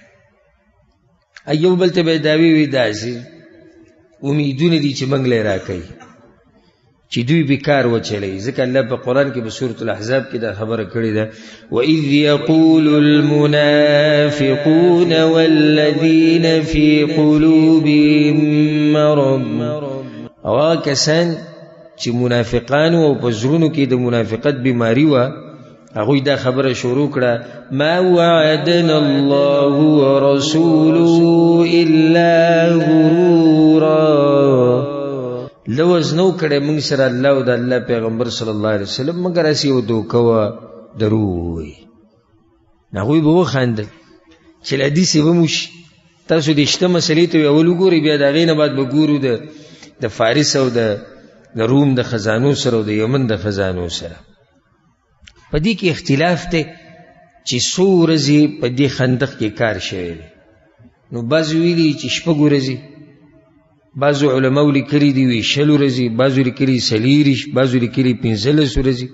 یو بل ته به یې دعوې وي داسې امیدونه دي چې موږ له یې راکوي چې دوی بیکار وچلوي. ځکه الله په قرآن کې په سورة الاحزاب کې دا خبره کړې ده وَإِذْ يَقُولُ الْمُنَافِقُونَ وَالَّذِينَ فِي قُلُوبِهِم مَّرَضٌ، او هغه کسان چې منافقانو او په زړونو کې د منافقت بیماري وه هغوی دا خبره شروع کړه ما وعدنا الله ورسوله الا غرورا، لوز نو کړی موږ سره الله او د الله پیغمبر صلی الله علیه وسلم مګر هسې یو دوکه وه دروغ وایي. هغوی به وخندل چې له حدیث یې به مو شي تاسو د شته مسلې ته اول وګورئ بیا د هغې نه بعد به ګورو د فارس او د روم د خزانو سره او د یمن د خزانو سره. په دې کې اختلاف دی چې څو ورځې په دې خندق کې کار شوی دی. نو بعضو ویلي چې 6 ورځې، بعضو علماو لیکلي دي وي 20 ورځې، بعضو لیکلي 40، بعضو لیکلي 15 ورځې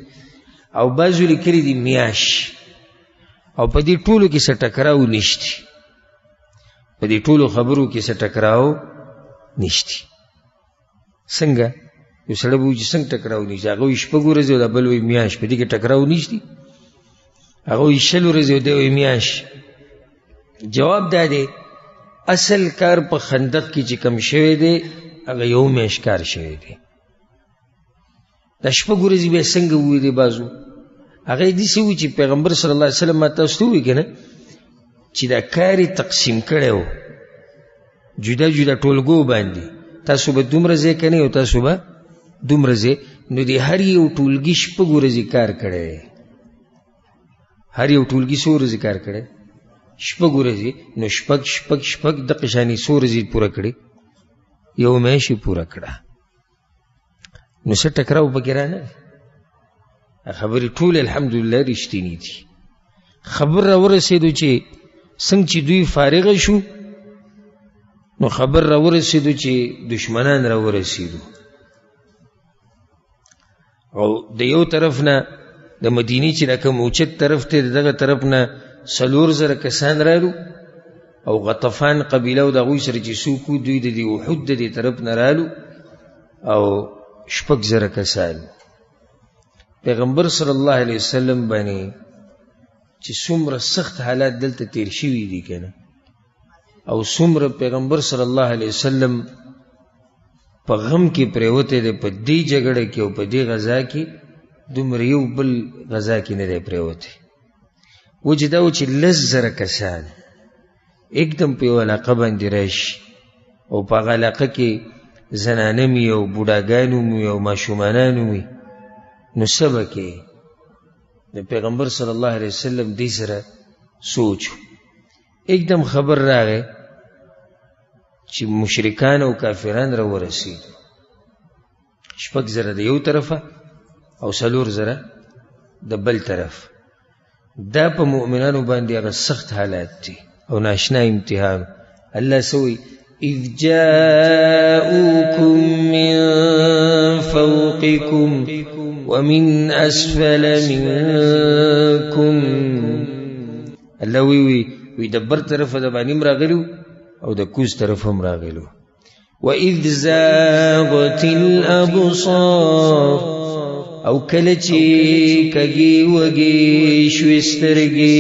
او بعضو لیکلي دي میاشت. او په دې ټولو کې څه ټکراو نشتی، په دې ټولو خبرو کې څه ټکراو نشتی. څنګه یو سړی به وایي چې څنګه ټکراو نشتی؟ هغه وایي 6 ورځې او دا بل وایي میاشت، په دې کې ټکراو نشتی. هغه وایي 20 ورځې او دی وایي میاشت. جواب دا دی اصل کار په خندق کې چې کم شوی دی هغه یو میاشت کار شوی دی. دا 6 ورځې بیا څنګه وویلې بعضو؟ هغه یې داسې وایي چې پیغمبر صلی الله علیه وسلم ما تاسو ته ووایي که نه چې دا کار یې تقسیم کړی و جدا جدا ټولګو باندې، تاسو به دومره ځای که نه او تاسو به دومره ځای، نو د هر یو ټولګي 6 ورځې کار کړی دی. هر یو ټولګي 100 ورځې کار کړی، 6 ورځې، نو شپږ دقه شانې 100 ورځې پوره کړې، یو میاشت یې پوره کړه. نو څه ټکراو پکې رانه دی؟ خبرې ټولې الحمدلله رښتینې دي. خبر را ورسېدو چې څنګه چې دوی فارغه شو نو خبر را ورسېدو چې دشمنان را ورسېدو او د یو طرف نه د مدینې چې کوم اوچت طرف ته دغه طرف نه 4,000 کسان رالو او غطفان قبیله او د هغوی سره چې څوک وو دوی د دې احد د دې طرف نه رالو او 6,000 کسان. پیغمبر صلی الله علیه وسلم باندې چې څومره سخت حالات دلته تیر شوي دي که نه، او څومره پیغمبر صلی الله علیه وسلم په غم کې پریوتی دی په دې جګړه کې او په دې غزا کې دومره یو بل غذا کې نه دی پرېوتی. وجه دا و چې 10,000 کسان एकदम په یوه علاقه باندې راشي او په هغه علاقه کې زنانه مي او بوډاګانو مي او ماشومانانو مي، نو څه به کوې؟ د پیغمبر صلی الله علیه وسلم دې سره سوچ एकदम خبر راغی چې مشرکان او کافران را ورسېدو، 6,000 د یو طرفه او 4,000 د بل طرف. دا په مؤمنانو باندې هغه سخت حالات دي او ناشنا امتحان. الله سوی اذ جاءوكم من فوقكم ومن اسفل منكم. الله وی د بر طرف د باندې راغلو او د کوز طرف هم راغلو. وَإِذْ زَاغَتِ الْأَبْصَارُ او کله چې کږي وږي شوې سترګې.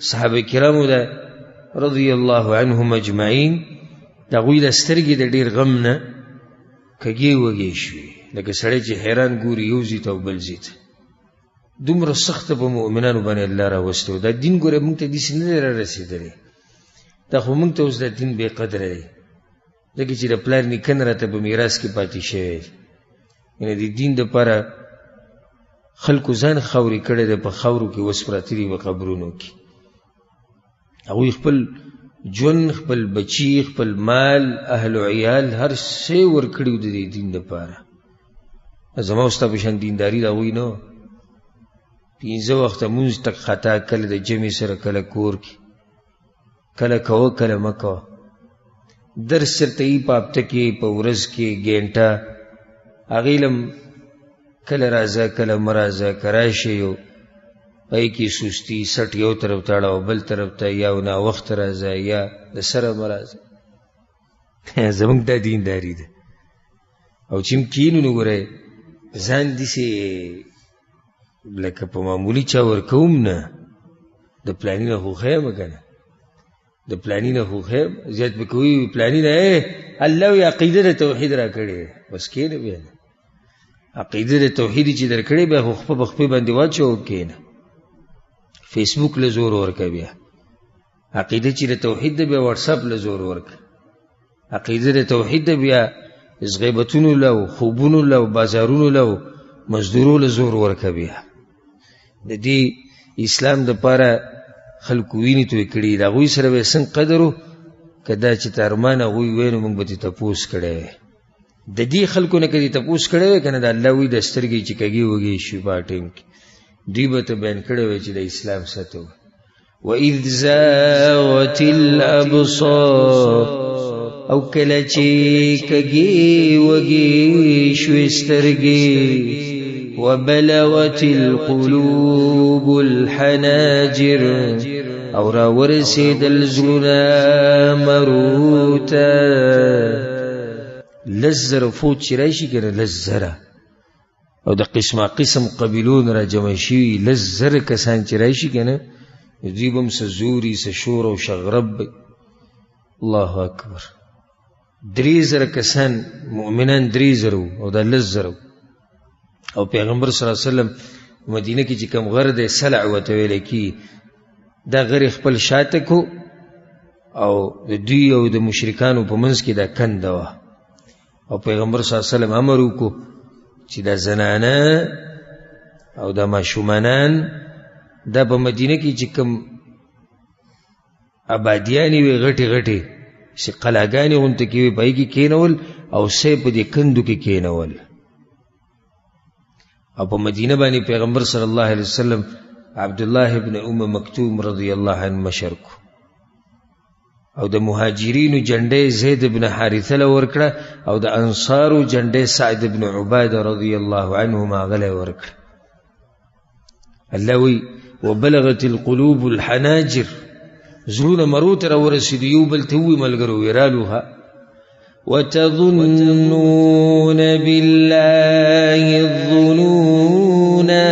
صحابه کرامو ده رضی الله عنهم اجمعین د هغوی د سترګې د ډېر غم نه کږي وږي شوې، لکه سړی چې حیران ګوري یو ځای ته او بل ځای ته. دومره سخته په مؤمنانو باندې الله راوستی و. دا دین ګوره موږ ته داسې نه دی را رسېدلی، دا خو موږ ته اوس دا دین بې قدره دی، ځکه چې د پلار نیکه نه راته په میراث کې پاتې شوی. یعنې د دین دپاره خلکو ځان خاورې کړی دی، په خاورو کې اوس پراته دي په قبرونو کې. هغوی خپل ژوند، خپل بچي، خپل مال، اهل و عیال، هر څه ورکړي و د دې دین دپاره. زما او ستا په شان دینداري د هغوی نه. 5 وخته مونځ تک خطا، کله د جمعې سره، کله کور کې، کله کوه کله مه کوه. درس چېرته یي په هفته کې، په ورځ کې ګینټه، هغې لم کله راځه کله مه راځه، که راشې یو پای کې سستی، سټ یو طرف ته اړه او بل طرف ته، یا ناوخته راځه یا د سره مه راځه. زموږ دا دینداري ده. او چې کینو نو ګورئ ځان داسې لکه په معمولي چا ورکوم نه، د پلاني نه خو ښیم که نه، د پلاني نه خو ښیم. زیات به کوي پلاني نه الله وي عقیده د توحید را کړې، بس کښېنه بیا نه. عقیده د توحید چې در کړې بیا خو خپه په خپې باندې واچوه، کښېنه. فیسبوک له زور ورکه، بیا عقیده چې د توحید ده بیا واټساپ له زور ورکه. عقیده د توحید ده بیا غیبتونو له او خوبونو له او بازارونو له او مزدورو له زور ورکه. بیا د دې اسلام دپاره خلکو وینې توی کړي، د هغوی سره به یې څنګه قدر و، که دا چې تارمان هغوی وی نو موږ به ترې تپوس کړی وی. د دې خلکو نه که دې تپوس کړی وی که نه، د الله وی د سترګې چې کږې وږې شوي په ټیم کې، دوی به ته بیان کړی وی چې د اسلام سطح وی. وَإِذْ زَاغَتِ الْأَبْصَارُ او کله چې کږې وږې شوې سترګې. وَبَلَغَتِ الْقُلُوبُ الْحَنَاجِرَ او را ورسېدل زړونه مرو ته. 10,000 فوج چې راشي که نه، 10,000 او د قسمه قسم قبیلون را جمع شوي 10,000 کسان چې راشي که نه، دوی به هم څه زوري، څه شور او شغرب. الله اکبر. 3,000 کسان مؤمنان 3,000 او دا 10,000. او پیغمبر صلی الله علیه وسلم مدینه کې چې کوم غر دی سلع ورته ویلی کېږي، دا غر خپل شاته کو او د دوی او د مشرکانو په منځ کې دا کنده وه. او پیغمبر صلی الله علیه وسلم امر وکړو چې دا زنانه او دا ماشومانان دا په مدینه کې چې کوم آبادیانې وي غټې غټې چې قلاګانې غونته کې وي، په هغې کې کېنول او سی په دې کندو کې کېنول. او په مدینه باندې پیغمبر صلی الله علیه وسلم عبدالله ابن ام مکتوم رضی الله عنه مشر کو، او د مهاجرینو جنډې زید ابن حارثه له ورکړه، او د انصارو جنډې سعد ابن عباده رضی الله عنهما هغه له ورکړه. الله وی وبلغت القلوب الحناجر، زړونه مرو ته راورسېدو، یو بل ته ووایي ملګرو ویرالوها. وتظنون بالله الظنونا،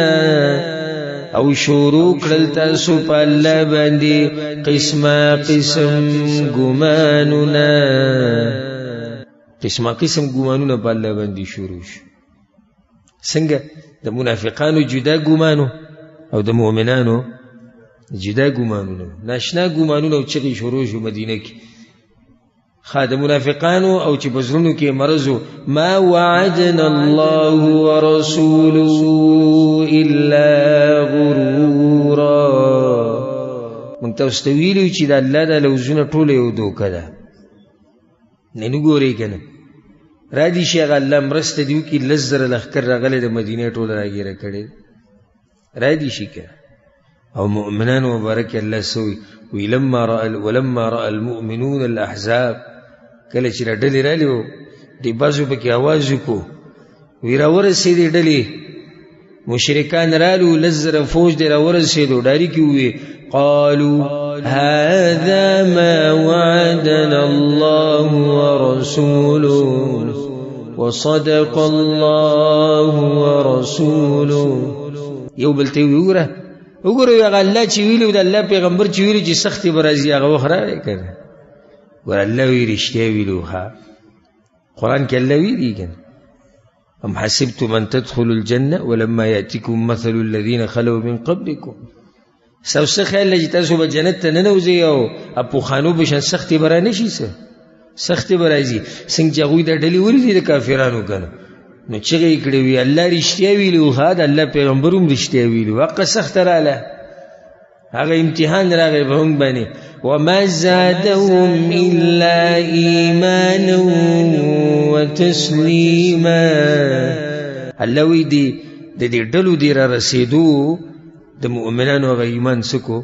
او شروع کړل تاسو په الله باندې قسمه قسم ګمانونه. قسمه قسم ګمانونه په الله باندې شروع شو. څنګه د منافقانو جدا ګمانو او د مؤمنانو جدا ګمانونه، ناشنا ګمانونه او چغې شروع شو مدینه کې. د منافقانو او چې په زړونو کې مرض و، ما وعدنا الله ورسوله الا غرورا. موږ تاسو ته ویلي چې د الله دا لفظونه ټول یو دوکه ده. نه ګورئ که نه را دي شي هغه الله مرسته دې وکړي، 10,000 لښکر راغلی د مدینې ټول راګیره کړی را دي شي که. او مؤمنانو مبارک الله سوی ولما راى المؤمنون الاحزاب، کله چې را ډلې رالی و دې بعضو پکې آواز وکړو، وی راورسېدې ډلې مشرکان رالو، 10,000 فوج دې راورسېدو، ډاري کې ووی قالوا هذا ما وعدنا الله ورسوله وصدق الله ورسوله. یو بل ته وی وګوره هغه الله چې ویلو د الله پیغمبر چې ویلو چې سختي به راځي هغه وخت راغی که نه. ګوره الله وی رښتیا ویلو. قرآن کې الله ویلي که نه ام حسبتم ان تدخلوا الجنه ولما یأتکم مثل الذین خلوا من قبلکم. ستاسو خیال دی چې تاسو به جنت ته ننوځئ او پوخانو به شان سختي به رانشي، سختي به راځي. څنګه چې هغوی دا ډلې ولیدې د کافرانو که نه نو چغې یې کړې وي الله رښتیا ویلي و، د الله پیغمبر هم رښتیا ویلي و. حقه سخته راله، هغه امتحان راغی په موږ باندې. وما زادهم الا ایمانا وتسلیما. الله وی د دې ډلو دې را رسېدو د مؤمنانو هغه ایمان څه کو،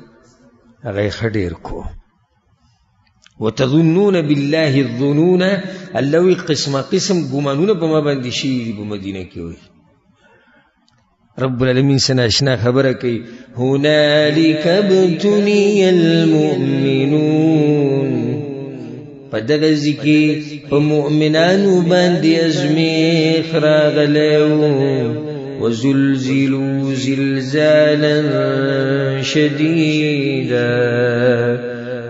هغه یې ښه ډېر کو. وتظنون بالله الظنون، الله وی قسمه قسم ګمانونه په ما باندې شوي دي په مدینه کې. وی رب العالمین سره اشنا خبره کوي هنالک ابتلی المؤمنون، په دغه ځای کې په مؤمنانو باندې ازمیښت راغلی و. وزلزلوا زلزالا شدیدا،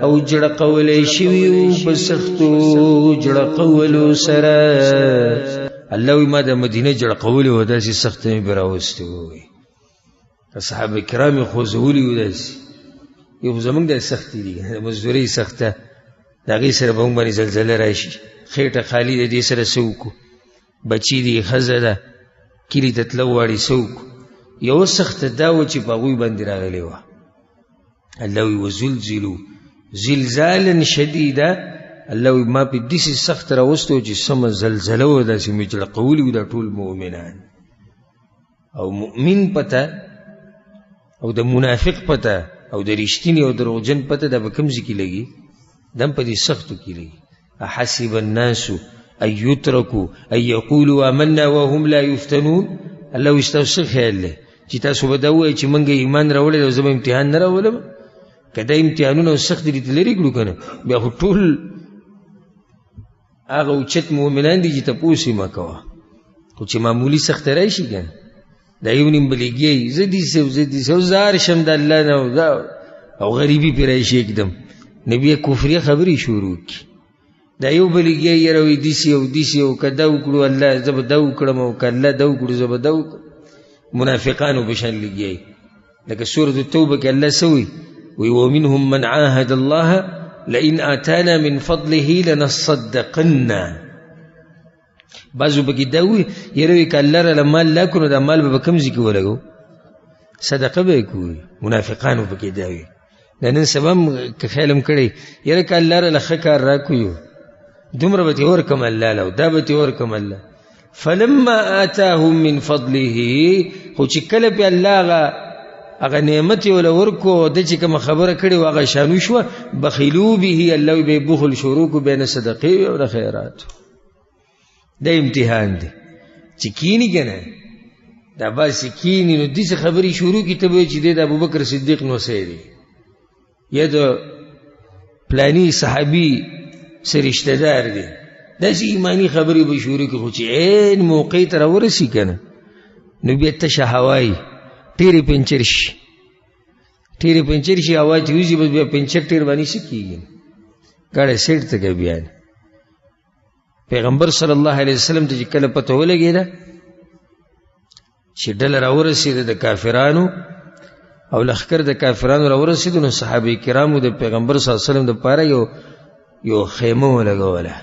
او جړقولی شوي وو په سختو جړقولو سره. الله وی ما د مدینه جړقولې وه داسې سخته مې پرې راوستې وې، صحابه کرام یې خوځولي وو داسې. یو خو زمونږ دا سختې دي د مزدورۍ سخته، د هغې سره به موږ باندې زلزله راشي، خېټه خالي ده، دې سره څه وکړو، بچي دي، ښځه ده، کلي ته تلو غواړي، څه وکړو. یوه سخته دا وه چې په هغوی باندې راغلې وه. الله وی وزلزلو زلزالا شدیدا، الله وی ما په داسې سخت راوستو چې سمه زلزله وه، داسې مې جړقولي وو دا ټول مؤمنان. او مؤمن پته او د منافق پته او د رښتیني او دروغجن پته دا به کوم ځای کې لګي؟ دا هم په دې سختو کې لګي. احسب الناس ان یترکوا ان یقولوا آمنا وهم لا یفتنون. الله وی ستاسو څه خیال دی چې تاسو به دا ووایئ چې موږ ایمان راوړی دی او زه به امتحان نه راولم؟ که دا امتحانونه او سخت دي لرې کړو که نه، بیا خو ټول هغه اوچت مؤمنان دي چې تپوس یې مه کوه. خو چې معمولي سخته راشي که نه دا یو نیم به لګیایي زه داسې او زه هر شم د الله نه او غریبي پرې راشي اکدم نو بیا کفري خبرې شروع کړي. دا یو به لګیایي یاره وایي داسې او داسې او که دا وکړو الله زه به دا وکړم او که الله دا وکړو زه به دا وکړم. منافقانو په شان لګیایي. لکه سورة التوبه کې الله څه وایي؟ ومنهم من عاهد الله لئن آتانا من فضله لنصدقن. بعضو پکې دا وایي یاره وایي که الله راله مال لا کړو نو دا مال به په کوم ځای کې ولګو؟ صدقه به یې کوو. منافقانو پکې دا وایي. دا نن سبا هم که خیال هم کړی یاره که الله راله ښه کار راکوي دومره به ترې ورکړم الله له او دا به ترې ورکړم الله. فلما آتاهم من فضله، خو چې کله پې الله هغه نعمت یې وله ورکو ده چې کومه خبره کړې و هغه شانو شوه، بخیلو به، الله وی به بخل شروع کو، بیا نه صدقې وي او نه خیرات. دا امتحان دی چې کیني که نه دا باسې کیني نو داسې خبرې شروع کړي ته به وایي چې دی د ابوبکر صدیق نوسی دی یا د پلاني صحابي څه رشته دار دی، داسې ایماني خبرې به شروع کړي. خو چې عین موقع ته راورسي که نه نو بیا تشه هوایي ټیرې پنچر شي، ټیرې پنچر شي هوا چې وځي بس بیا پنچر ټیر باندې څه کېږي ګاډی سیټ ته کوي. بیا پیغمبر صلی الله علیه وسلم ته چې کله پته ولګېده چې ډله راورسېده د کافرانو او لښکر د کافرانو راورسېدو، نو صحابه کرامو د پیغمبر صلی الله علیه وسلم دپاره یو خیمه ولګوله،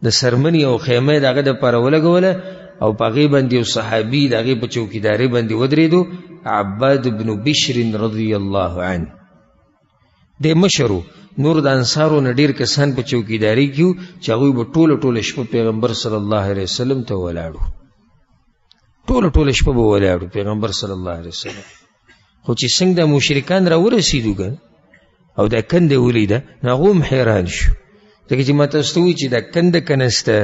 د څرمن یو خیمه د هغه دپاره ولګوله او په هغې باندې یو صحابي د هغې په چوکیدارۍ باندې ودرېدو، عباد بن بشر رضی الله عنه. دی مشر و، نور د انصارو نه ډېر کسان په چوکیدارۍ کې وو چې هغوی به ټوله شپه پیغمبر صلی الله علیه وسلم ته ولاړو، ټوله شپه به ولاړو پیغمبر صلی الله علیه وسلم. خو چې څنګه د مشرکان راورسېدو که او دا کنده ولیده، نو هغه هم حیران شو، ځکه چې ما تاسو ته وایي چې دا کنده که نسته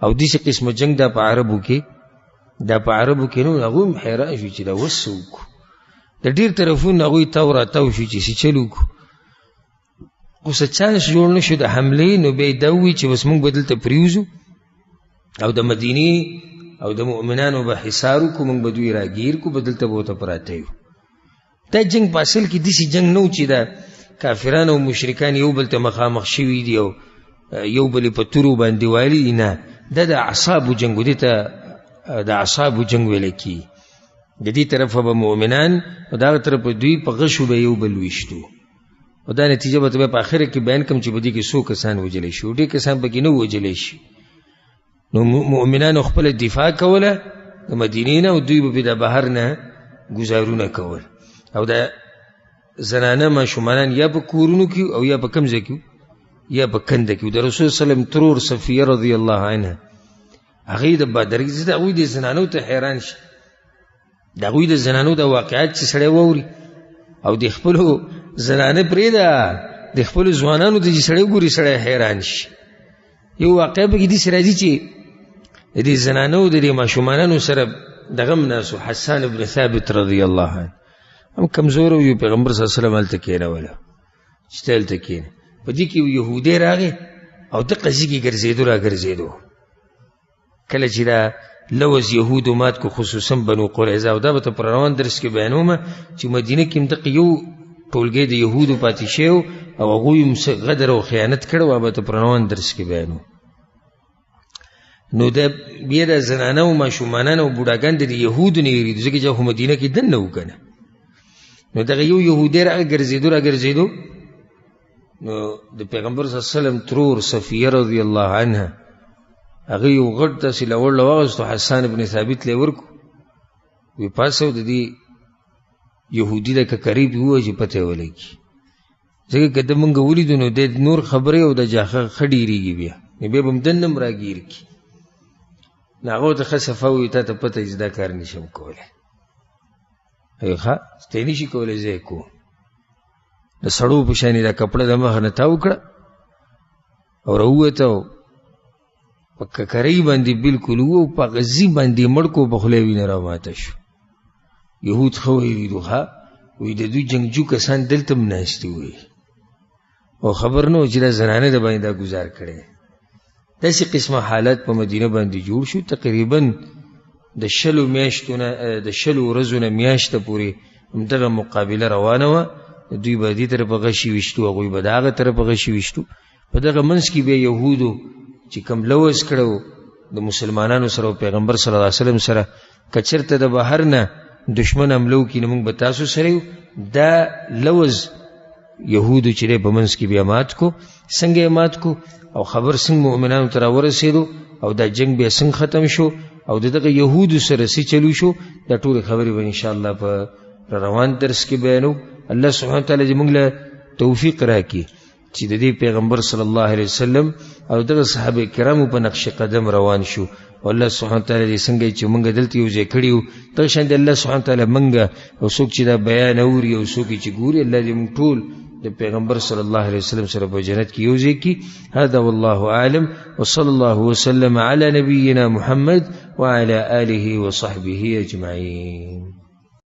او داسې قسمه جنګ دا په عربو کې نو هغوی هم حیران شو چې دا اوس څه وکړو. د ډېر طرفونو هغوی تاو راتاو شو چې څه چل وکړو، خو څه چانس جوړ نه شو د حملې. نو بیا یې دا ووایي چې بس موږ به دلته پرېوځو او د مدینې او د مؤمنانو به حصار وکړو، موږ به دوی راګیر کړو، به دلته به ورته پراته یو. دا جنګ په اصل کې داسې جنګ نه و چې دا کافران او مشرکان یو بل ته مخامخ شوي دي او یو بل په تورو باندې والي، نه، دا د اعصابو جنګ و، دې ته د اعصابو جنګ ویلی کېږي. د دې طرفه به مؤمنان او د هغه طرفه دوی په غشو به یو بل ویشتو، او دا نتیجه به ته په آخره کې بیان کړم چې په دې کې څو کسان وجلی شي، ډېر کسان پکې نه وجلی شي. نو مؤمنانو خپله دفاع کوله د مدینې نه، او دوی به د بهر نه ګزارونه کول، او د زنانه ماشومانان یا په کورونو کې او یا په کوم ځای کې یا په کنده کې. د رسول صلی الله علیه وسلم ترور صفیه رضی الله عنها، هغې د بدر د هغوی د زنانو ته حیران شي، د هغوی د زنانو د واقعات چې سړی واوري او د خپلو زنانه پرېږده، د خپلو ځوانانو ته چې سړی وګوري سړی حیران شي. یو واقعه پکې داسې راځي چې د دې زنانو د دې ماشومانانو سره دغه هم ناست و، حسان بن ثابت رضی الله عنه هم کمزور و، پیغمبر صلی الله علیه وسلم هلته کېنوله چې ته هلته کېنه. په دې کې یو یهودی راغی او د قضیې کې ګرځېدو کله چې دا لوز یهودو مات کو، خصوصا بنو قریظه، او دا به ته په روان درس کې بیانومه چې مدینه کې هم دقه یو ټولګی د یهودو پاتې شوی او هغوی هم غدر او خیانت کړی و، به ته په روان درس کې بیانوم. نو دا بیا د زنانه او ماشومانان او بوډاګان د یهودو نه یېرېدو، ځکه چې خو مدینه کې دننه و که نه. نو دغه یو یهودی راغی ګرځېدو، نو د پیغمبر صلی الله علیه وسلم ترور صفیه رضی الله عنها هغه یو غټ داسې لوړ واغېستو، حسان بن ثابت لی ورکو، وی پاسه د دې یهودي د که قریب ووایي چې پته یې ولګي، ځکه که ده مونږ ولیدو نو د نور خبرې او د جاخه ښه ډېرېږي، بیا بیا به هم دننه هم راګیر کړي. نو هغه ورته ښه صفه ووایي تا ته پته چې دا کار نشم کولی. ای ښه ته یې نشي کولی، زه یې کوم. د سړو په شانې دا کپړه د مخه نه تاو کړه او راووته او په ککرۍ باندې بلکل و، په غزي باندې مړ کو، په خوله یې وینه راوماته شو. یهود ښه ویېرېدو، ښه وایي د دوی جنګجو کسان دلته هم ناستې وایي او خبر نه و چې دا زنانه د باندې دا ګزار کړی. داسې قسمه حالات په مدینه باندې جوړ شو. تقریبا د 20 میاشتو نه د 20 ورځو نه میاشته پورې همدغه مقابله روانه وه. دوی به دې طرفه غشي ویشتو، هغوی به د هغه طرفه غشي ویشتو. په دغه منځ کې بیا یهودو چې کوم لوز کړی د مسلمانانو سره او پیغمبر صلی الله علیه وسلم سره، که چېرته د بهر نه دشمن حمله وکړي نو موږ به تاسو سره یو. دا لوز یهودو چې دی په منځ کې بیا مات کو. څنګه یې مات کو او خبر څنګه مؤمنانو ته راورسېدو او دا جنګ بیا څنګه ختم شو او د دغه یهودو سره څه چلو شو، دا ټولې خبرې به انشاءالله په روان درس کې بیانو. الله سبحانه وتعالی دې موږ له توفیق راکړي چې د دې پیغمبر صلی الله علیه وسلم او دغه صحابه کرامو په نقش قدم روان شو. او الله سبحانه وتعالی دې څنګه چې موږ دلته یو ځای کړي یو، دغه شان دې الله سبحانه وتعالی موږ او څوک چې دا بیان اوري او څوک چې ګوري، الله دې موږ ټول د پیغمبر صلی الله علیه وسلم سره په جنت کې یو ځای کړي. هذا والله اعلم وصلى الله وسلم على نبينا محمد وعلى آله وصحبه اجمعين.